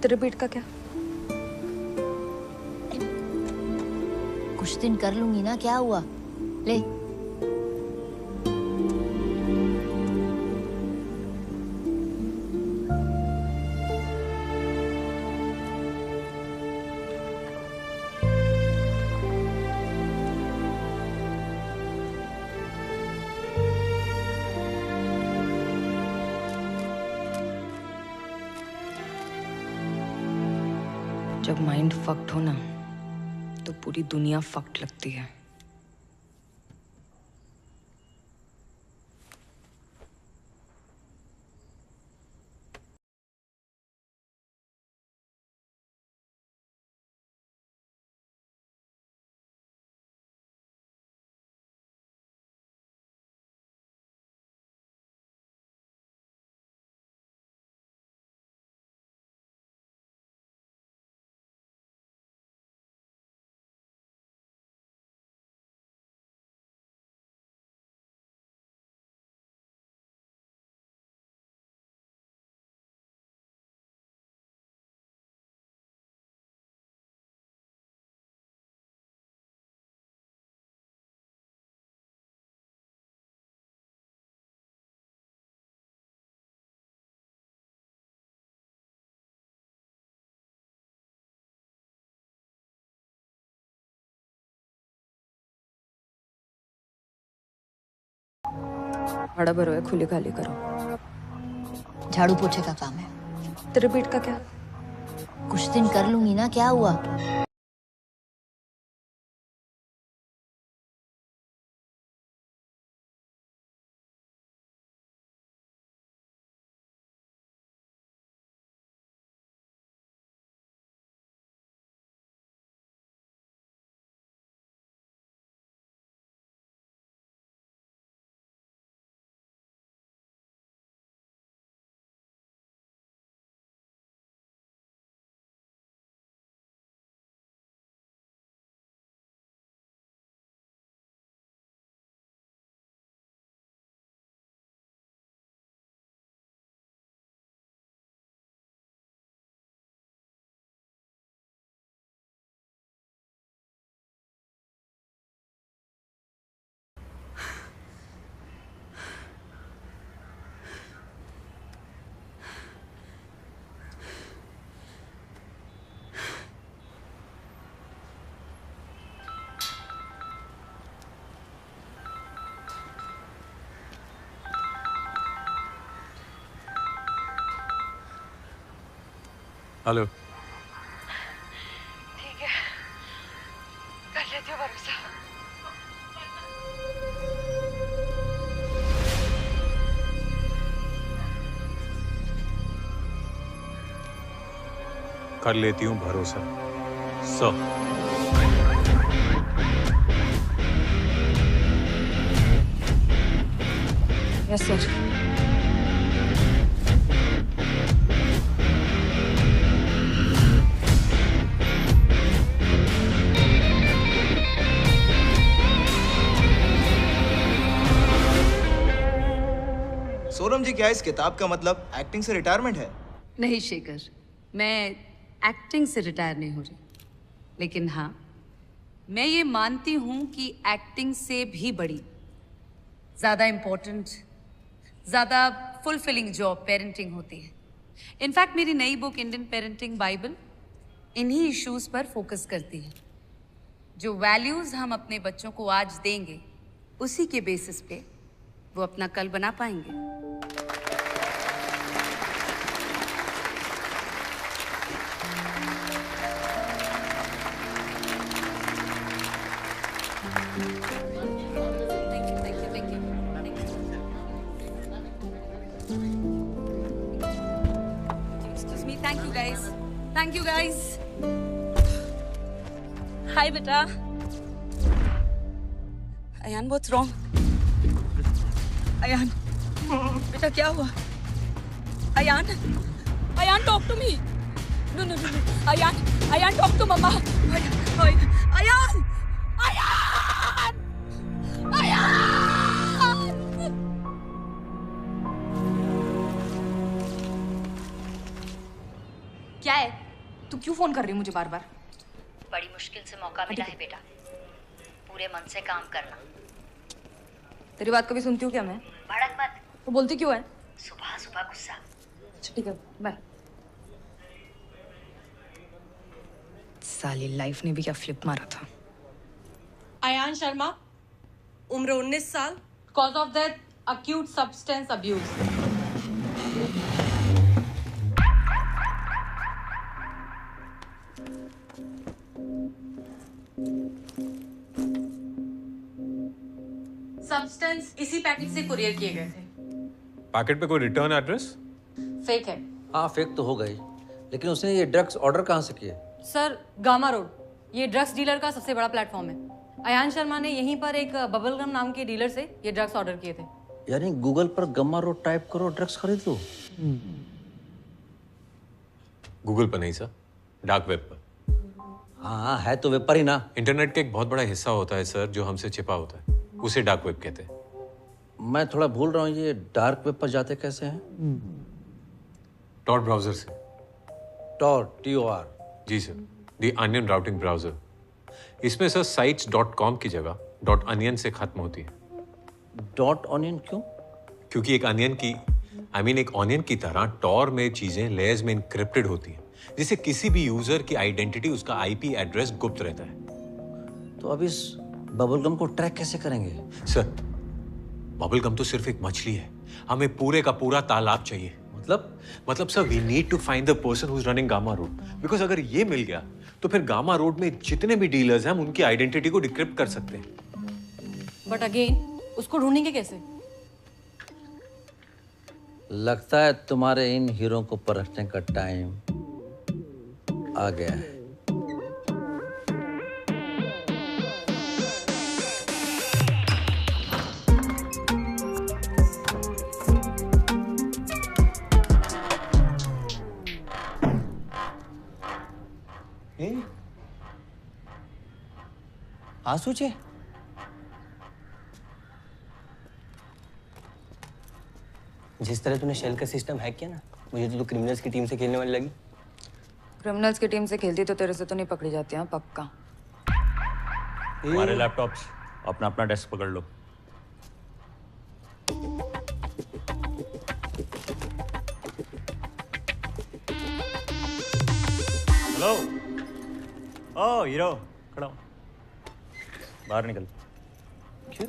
तेरे पेट का क्या? कुछ दिन कर लूंगी ना, क्या हुआ? ले जब माइंड फक्ड हो ना तो पूरी दुनिया फक्ड लगती है। भाड़ा भरो है, खुले खाली करो। झाड़ू पोछे का काम है। तेरे पेट का क्या? कुछ दिन कर लूंगी ना, क्या हुआ? हेलो। ठीक है, कर लेती हूँ भरोसा। कर लेती हूँ भरोसा। Yes sir. सोनम जी, क्या इस किताब का मतलब एक्टिंग से रिटायरमेंट है? नहीं शेखर, मैं एक्टिंग से रिटायर नहीं हो रही, लेकिन हाँ मैं ये मानती हूं कि एक्टिंग से भी बड़ी, ज्यादा इंपॉर्टेंट, ज्यादा फुलफिलिंग जॉब पेरेंटिंग होती है। इनफैक्ट मेरी नई बुक इंडियन पेरेंटिंग बाइबल इन्हीं इश्यूज पर फोकस करती है। जो वैल्यूज हम अपने बच्चों को आज देंगे, उसी के बेसिस पे वो अपना कल बना पाएंगे। Excuse me, thank you guys. हाय बेटा। Ayan, what's wrong? अयान, बेटा क्या हुआ? Ayaan, Ayaan talk to me. No no no, Ayaan, Ayaan talk to mamma. Ayaan, Ayaan, Ayaan. क्या है? तू क्यों फोन कर रही है मुझे बार बार? बड़ी मुश्किल से मौका मिला है बेटा, पूरे मन से काम करना। तेरी बात कभी सुनती हूँ क्या मैं? भड़क मत। तो बोलती क्यों है? सुबह सुबह गुस्सा। अच्छा ठीक है, बाय। साली लाइफ ने भी क्या फ्लिप मारा था। अयान शर्मा, उम्र 19 साल, cause of death acute substance abuse. Substance इसी पैकेट से कुरियर किए गए थे। पैकेट पे कोई रिटर्न एड्रेस? फेक है। हाँ फेक तो हो गई, लेकिन उसने ये ड्रग्स ऑर्डर कहाँ से किए? सर, गामा रोड, ये ड्रग्स डीलर का सबसे बड़ा प्लेटफॉर्म है। अयान शर्मा ने यहीं पर एक बबल गम नाम के डीलर से ये ड्रग्स ऑर्डर किए थे। यानी गूगल पर गम्मा रोड टाइप करो, ड्रग्स खरीद लो। गूगल पर नहीं सर, डार्क वेब पर। हाँ है तो वेब पर ही ना। इंटरनेट का एक बहुत बड़ा हिस्सा होता है सर जो हमसे छिपा होता है, उसे डार्क वेब कहते हैं। मैं थोड़ा भूल रहा हूँ, ये डार्क वेब पर जाते कैसे हैं? टॉर ब्राउजर से। Tor, TOR? जी sir, the onion routing browser. इसमें सर sites.com की जगह .onion से खत्म होती है। .onion क्यों? क्योंकि एक अनियन की एक ऑनियन की तरह टॉर में चीजें लेयर्स में इनक्रिप्टेड होती हैं, जिससे किसी भी यूजर की आइडेंटिटी, उसका IP एड्रेस गुप्त रहता है। तो अब इस बबलगम को ट्रैक कैसे करेंगे? सर, बबलगम तो सिर्फ एक मछली है, हमें पूरे का पूरा तालाब चाहिए। मतलब sir, we need to find the person who is running Gamma Road, because अगर ये मिल गया तो फिर गामा रोड में जितने भी डीलर्स हैं हम उनकी आइडेंटिटी को डिक्रिप्ट कर सकते हैं। बट अगेन, उसको ढूंढेंगे कैसे? लगता है तुम्हारे इन हीरो को परखने का टाइम आ गया है। आंसू चे? जिस तरह तूने शेल का सिस्टम हैक किया ना, मुझे तो तू क्रिमिनल्स की टीम से खेलने वाली लगी। क्रिमिनल्स की टीम से खेलती तो तेरे से तो नहीं पकड़ी जाती हैं, पक्का। हमारे लैपटॉप्स अपना अपना डेस्क पकड़ लो। हेलो, ओ हीरो, खड़ा हो, बाहर निकल। क्यों?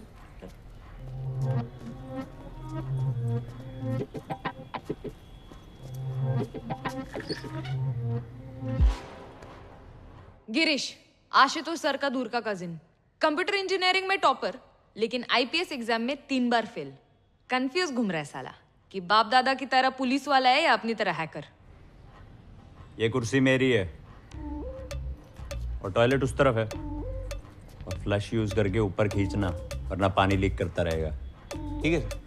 गिरीश, आशुतोष सर का दूर का कजिन, कंप्यूटर इंजीनियरिंग में टॉपर, लेकिन IPS एग्जाम में 3 बार फेल। कंफ्यूज घूम रहा है साला कि बाप दादा की तरह पुलिस वाला है या अपनी तरह हैकर। ये कुर्सी मेरी है और टॉयलेट उस तरफ है, और फ्लश यूज करके ऊपर खींचना वरना पानी लीक करता रहेगा। ठीक है?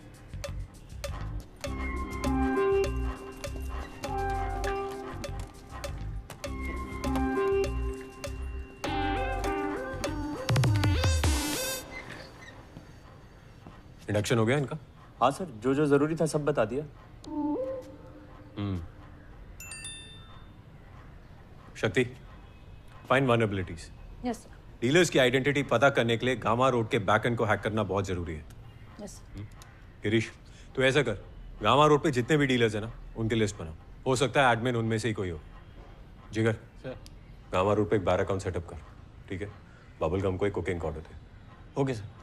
इंडक्शन हो गया इनका? हाँ सर, जो जो जरूरी था सब बता दिया। शक्ति, find vulnerabilities. Yes sir. Dealers की आइडेंटिटी पता करने के लिए गामा रोड के बैकएंड को हैक करना बहुत जरूरी है। यस। गिरीश, तू ऐसा कर, गामा रोड पे जितने भी डीलर्स हैं ना, उनकी लिस्ट बना। हो सकता है एडमिन उनमें से ही कोई हो। जिगर सर, गामा रोड पे एक बार अकाउंट सेटअप कर, ठीक है? बबल गम को एक कोकेन का ऑर्डर दे। Okay sir.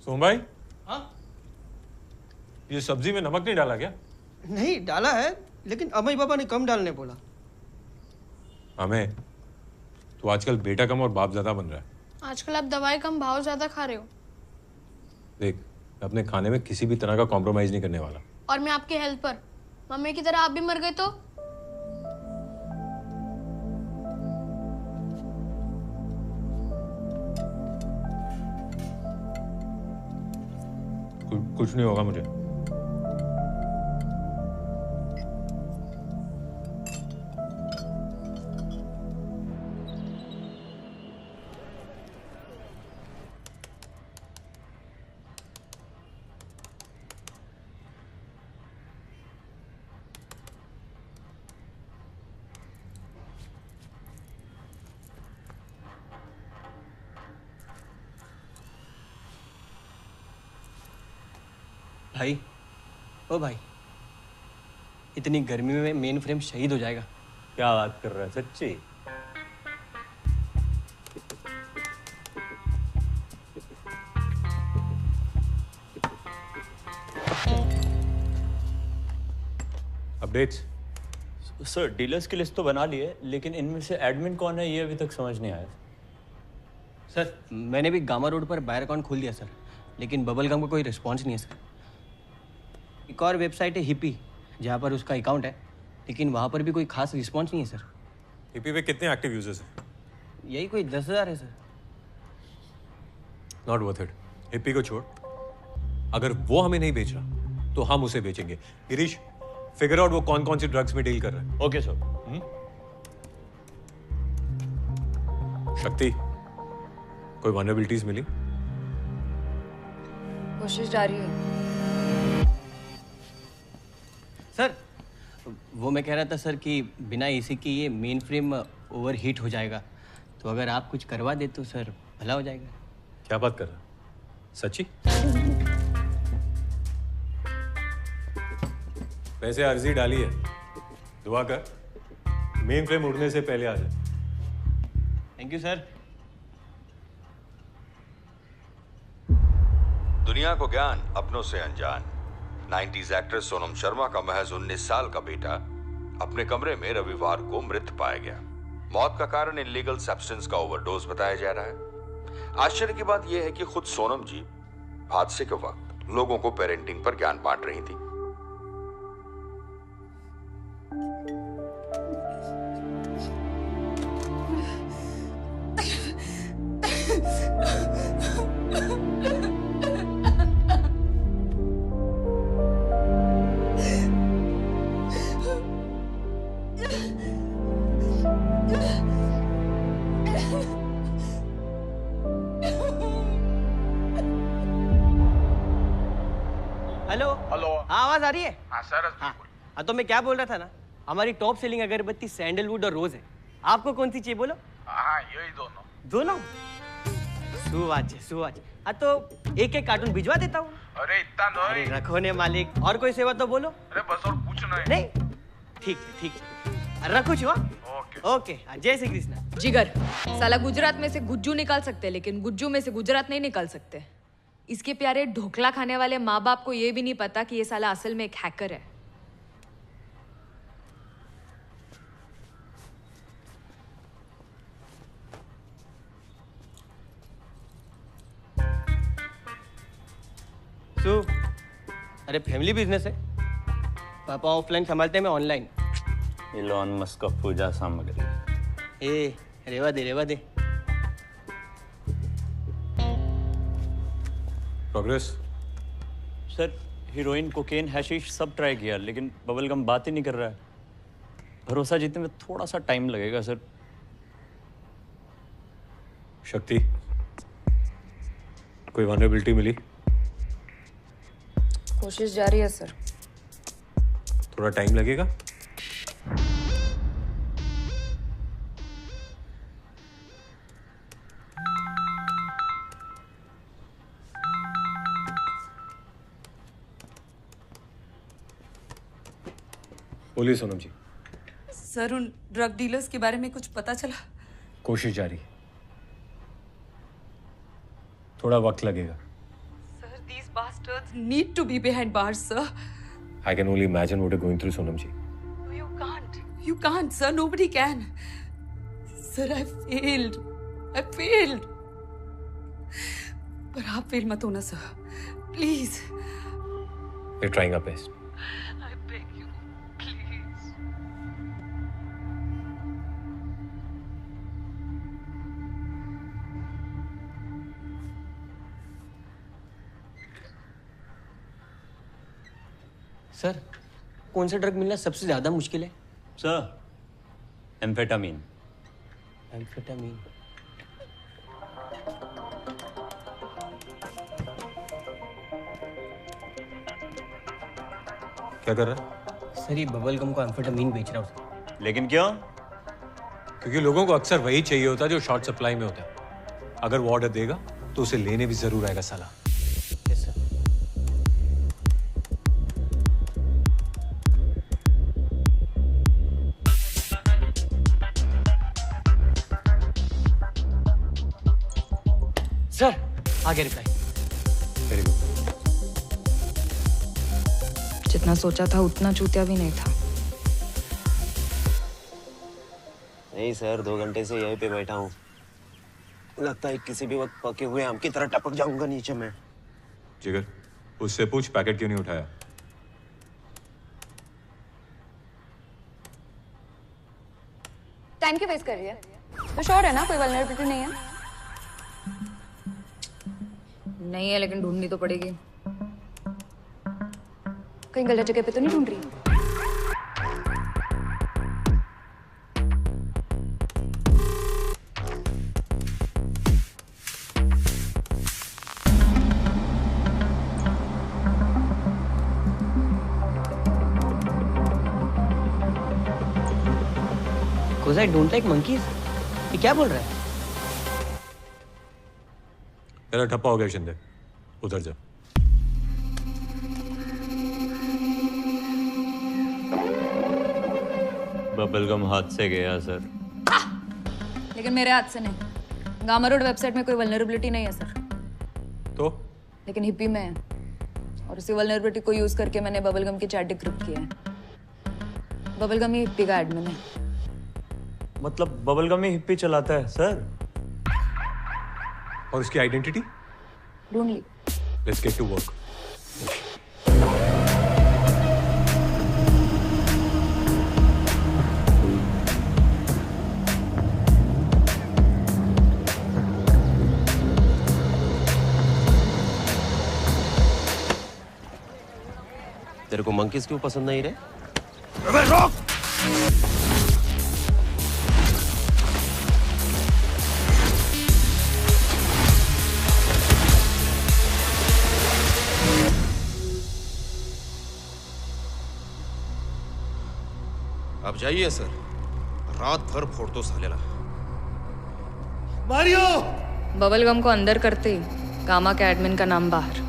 सोम भाई, हाँ? ये सब्जी में नमक नहीं डाला क्या? नहीं डाला है, लेकिन अमई पापा ने कम डालने बोला। हमें तो आजकल बेटा कम और बाप ज्यादा बन रहा है। आजकल आप दवाई कम भाव ज्यादा खा रहे हो। देख, मैं अपने खाने में किसी भी तरह का कॉम्प्रोमाइज नहीं करने वाला। और मैं आपकी हेल्प पर, मम्मी की तरह आप भी मर गए तो? कुछ नहीं होगा मुझे। भाई, ओ भाई, इतनी गर्मी में मेन फ्रेम शहीद हो जाएगा। क्या बात कर रहा है, सच्ची? अपडेट्स? सर, डीलर्स की लिस्ट तो बना ली है, लेकिन इनमें से एडमिन कौन है ये अभी तक समझ नहीं आया। सर, मैंने भी गामा रोड पर बायर अकाउंट खोल दिया सर, लेकिन बबल गम का कोई रिस्पॉन्स नहीं है सर। एक और वेबसाइट है हिपी, जहाँ पर उसका अकाउंट है, लेकिन वहाँ पर भी कोई खास रिस्पॉन्स नहीं है सर। हिपी पे कितने एक्टिव यूजर्स हैं? यही कोई 10,000 है sir. Not worth it. Hippie को छोड़, अगर वो हमें नहीं बेच रहा तो हम उसे बेचेंगे। गिरीश, फिगर आउट वो कौन कौन सी ड्रग्स में डील कर रहा है। Okay sir. शक्ति, कोई वनरेबिलिटीज मिली? कोशिश जारी है सर। वो मैं कह रहा था सर कि बिना एसी की ये मेन फ्रेम ओवर हीट हो जाएगा, तो अगर आप कुछ करवा दे तो सर भला हो जाएगा। क्या बात कर रहा, सच्ची? वैसे अर्जी डाली है, दुआ कर मेन फ्रेम उड़ने से पहले आ जाए। Thank you sir. दुनिया को ज्ञान, अपनों से अनजान। 90s एक्ट्रेस सोनम शर्मा का महज 19 साल का बेटा अपने कमरे में रविवार को मृत पाया गया। मौत का कारण इलीगल सब्सटेंस का ओवरडोज बताया जा रहा है। आश्चर्य की बात यह है कि खुद सोनम जी हादसे के वक्त लोगों को पेरेंटिंग पर ज्ञान बांट रही थी। Hello hello. हाँ, आवाज आ रही है? हाँ सर। हाँ, तो मैं क्या बोल रहा था ना, हमारी टॉप सेलिंग अगरबत्ती सैंडलवुड और रोज है। आपको कौन सी चाहिए बोलो? हाँ, यही दोनों। दोनों? सुवाच। हाँ, तो एक कार्टून भिजवा देता हूँ। अरे इतना नहीं। अरे रखो ने मालिक, और कोई सेवा तो बोलो। अरे बस और कुछ नहीं। नहीं, ठीक है। रखो छुआ। ओके। जय श्री कृष्ण। जिगर, साला गुजरात में से गुज्जू निकाल सकते, लेकिन गुज्जू में से गुजरात नहीं निकाल सकते। इसके प्यारे ढोकला खाने वाले माँ बाप को ये भी नहीं पता कि ये साला असल में एक हैकर है। अरे फैमिली बिजनेस है, पापा ऑफलाइन संभालते हैं, मैं ऑनलाइन। इलॉन मस्क का पूजा सामग्री। रेवा दे। प्रोग्रेस? सर, हीरोइन, कोकेन, हैशिश सब ट्राई किया, लेकिन बबलगम बात ही नहीं कर रहा है। भरोसा जीतने में थोड़ा सा टाइम लगेगा सर। शक्ति, कोई वनरेबिलिटी मिली? कोशिश जारी है सर। थोड़ा टाइम लगेगा। बोलिए सोनम जी। सर, उन ड्रग डीलर्स के बारे में कुछ पता चला? कोशिश जारी, थोड़ा वक्त लगेगा। These bastards need to be behind bars, sir. I can only imagine what you're going through, Sonam ji. No, you can't. You can't, sir. Nobody can. Sir, I failed. I failed. पर आप fail मत होना, sir. Please. We're trying our best. I beg you, please. Sir, कौन सा drug मिलना सबसे ज्यादा मुश्किल है? Sir, amphetamine. एम्फेटामीन। क्या कर रहा है? सर, ये बबल गम को एम्फेटामीन बेच रहा हूँ। लेकिन क्यों? क्योंकि लोगों को अक्सर वही चाहिए होता है जो शॉर्ट सप्लाई में होता है। अगर वो ऑर्डर देगा तो उसे लेने भी जरूर आएगा साला। सर, आगे रिप्लाई। Very good. जितना सोचा था उतना चूतिया भी नहीं था। नहीं सर, 2 घंटे से यहीं पे बैठा हूँ। लगता है किसी भी वक्त पके हुए आम की तरह टपक जाऊंगा नीचे में। जिगर, उससे पूछ पैकेट क्यों नहीं उठाया? टाइम क्यों वेस्ट कर रही है? तो श्योर है ना कोई वल्नरेबिलिटी नहीं है? नहीं है, लेकिन ढूंढनी तो पड़ेगी। कहीं गलत जगह पे तो नहीं ढूंढ रही? Because I don't like monkeys. ये क्या बोल रहा है? मेरा ठप्पा हो गया शिंदे, उधर जा। बबलगम हाथ से गया सर। लेकिन मेरे हाथ से नहीं। गामा रोड वेबसाइट में कोई वल्नरेबिलिटी नहीं है सर। तो? लेकिन हिप्पी में है। और उसी वल्नरेबिलिटी को यूज करके मैंने बबलगम की चैट डिक्रिप्ट किया है। बबलगम ही हिप्पी का एडमिन है। मतलब बबलगम ही हिप्पी चलाता है सर? और उसकी आइडेंटिटी? ढूंढ ली। Let's get to work. तेरे को मंकीज क्यों पसंद नहीं रहे? अबे रोक! अब जाइए सर, रात भर फोड़ दो सालेला। मारियो! बबलगम को अंदर करते ही गामा के एडमिन का नाम बाहर।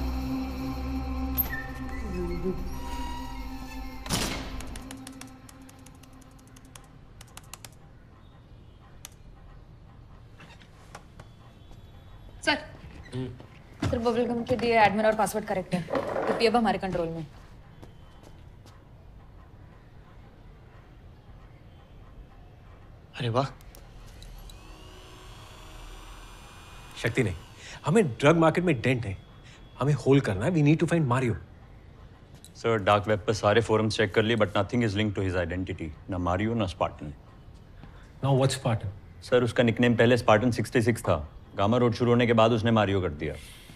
सर बबलगम के दिए एडमिन और पासवर्ड करेक्ट है। हिप्पी अब हमारे कंट्रोल में। अरे वाह। शक्ति नहीं, हमें ड्रग मार्केट में डेंट है, हमें होल्ड करना है। We need to find Mario. Sir, dark web पर सारे फोरम्स चेक कर लिए but nothing is linked to his identity. ना मारियो ना Spartan. Now what's Spartan? Sir, उसका निकनेम पहले स्पार्टन 66 था। गामा रोड शुरू होने के बाद उसने मारियो कर दिया।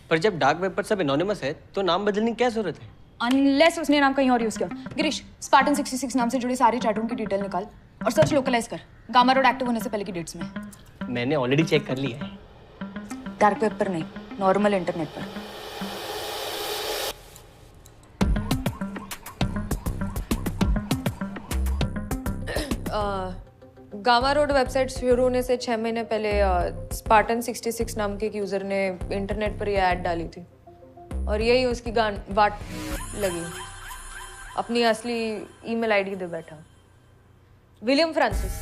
पर जब डार्क वेब पर सब एनोनिमस है तो नाम बदलने की क्या जरूरत है? अनलेस उसने नाम कहीं और यूज किया। गिरीश, स्पार्टन 66 नाम से जुड़े सारे चैटरूम की डिटेल निकाल और सर्च लोकलाइज कर गामा रोड एक्टिव होने से पहले की डेट्स में। मैंने ऑलरेडी चेक कर लिया है। डार्क वेब पर नहीं, नॉर्मल इंटरनेट पर। गामा रोड वेबसाइट शुरू होने से 6 महीने पहले स्पार्टन 66 नाम के एक यूजर ने इंटरनेट पर ये ऐड डाली थी और यही उसकी वाट लगी। अपनी असली ईमेल आईडी दे बैठा। विलियम फ्रांसिस,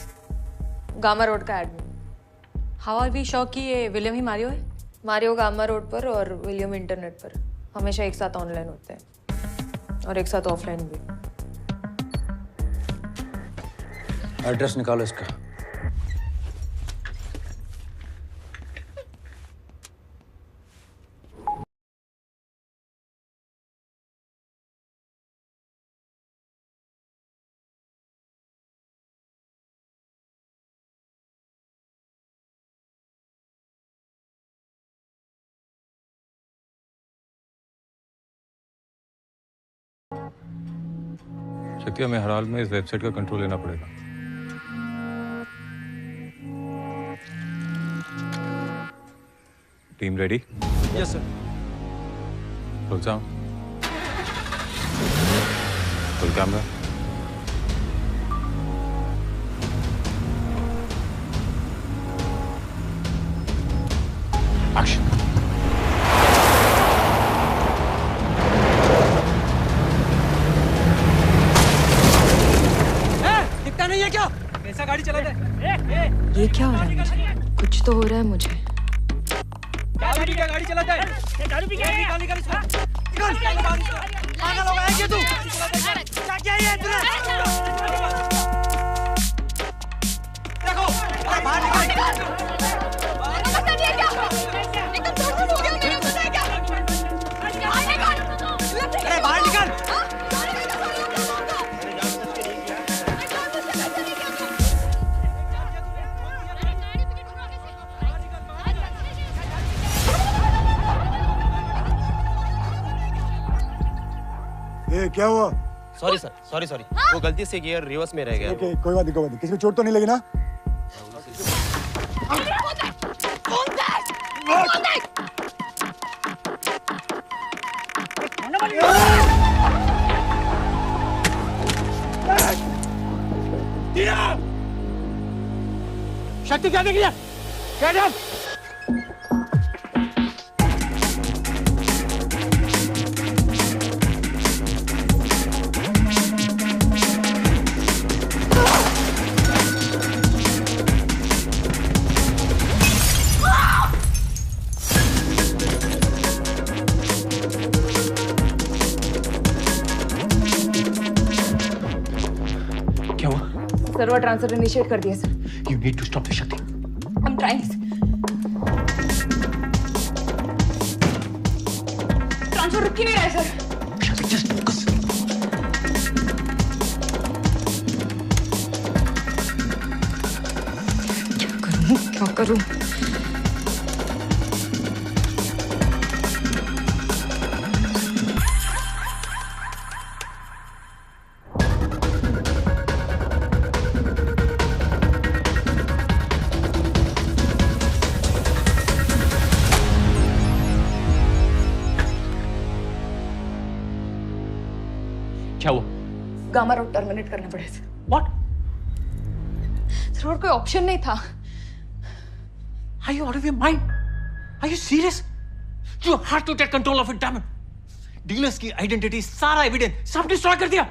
गामा रोड का admin. How are we sure कि ये विलियम ही मारियो है? मारियो गामा रोड पर और विलियम इंटरनेट पर। हमेशा एक साथ ऑनलाइन होते हैं और एक साथ ऑफलाइन भी। एड्रेस निकालो इसका। शक्ति, हमें हर हाल में इस वेबसाइट का कंट्रोल लेना पड़ेगा। Team ready? Yes sir. Role sound, roll camera. Action. दिखता नहीं है क्या? कैसा गाड़ी चलाता है? ये क्या हो रहा है मुझे? कुछ तो हो रहा है मुझे। क्या गाड़ी चलाता है? दारू पी के निकाल निकाल इसको। निकाल पागल हो गया है क्या तू? क्या किया ये तूने? देखो बाहर निकाल। पता नहीं है क्या? एकदम जोर हो गया मेरे को पता है क्या? अरे बाहर निकाल। ये क्या हुआ? सॉरी सर, सॉरी वो गलती से गियर रिवर्स में रह गया। ओके, कोई बात नहीं। किसी को चोट तो नहीं लगी ना? शक्ति क्या देख लिया? क्या जब? सर्वर ट्रांसफर इनिशिएट कर दिया sir. You need to stop the Shakti. I'm trying. Transfer रुक ही नहीं रहा है सर। Shakti, just focus. क्या करूं? क्या हुआ? गामा रोड टर्मिनेट करना पड़े थे। What? सर और कोई ऑप्शन नहीं था। Are you out of your mind? Are you serious? You have to take control of it, damn it. Dealers की आइडेंटिटी, सारा एविडेंस सब डिस्ट्रॉय कर दिया।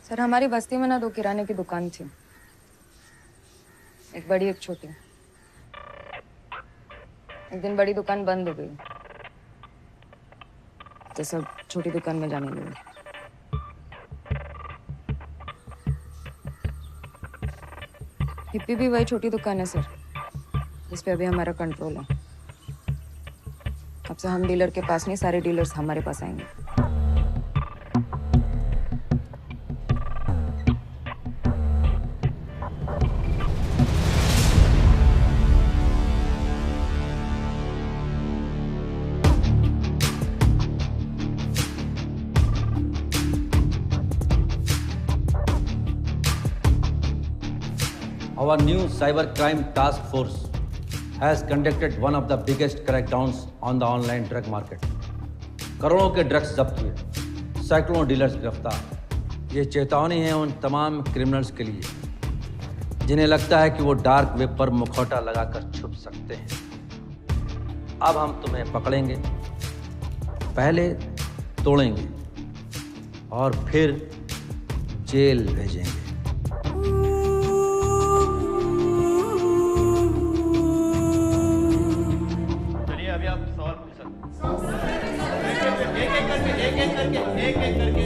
सर हमारी बस्ती में ना 2 किराने की दुकान थी, एक बड़ी एक छोटी। एक दिन बड़ी दुकान बंद हो गई तो सब छोटी दुकान में जाने लगे। हिप्पी भी वही छोटी दुकान है सर, जिस पे अभी हमारा कंट्रोल है। अब से हम डीलर के पास नहीं, सारे डीलर्स हमारे पास आएंगे। Our new cyber crime task force has conducted one of the biggest crackdowns on the online drug market. करोड़ों के ड्रग्स जब्त हुए, सैकड़ों डीलर्स गिरफ्तार। ये चेतावनी है उन तमाम क्रिमिनल्स के लिए जिन्हें लगता है कि वो डार्क वेब पर मुखौटा लगाकर छुप सकते हैं। अब हम तुम्हें पकड़ेंगे, पहले तोड़ेंगे और फिर जेल भेजेंगे। चलिए अभी आप सवाल पूछ सकते हैं। एक एक करके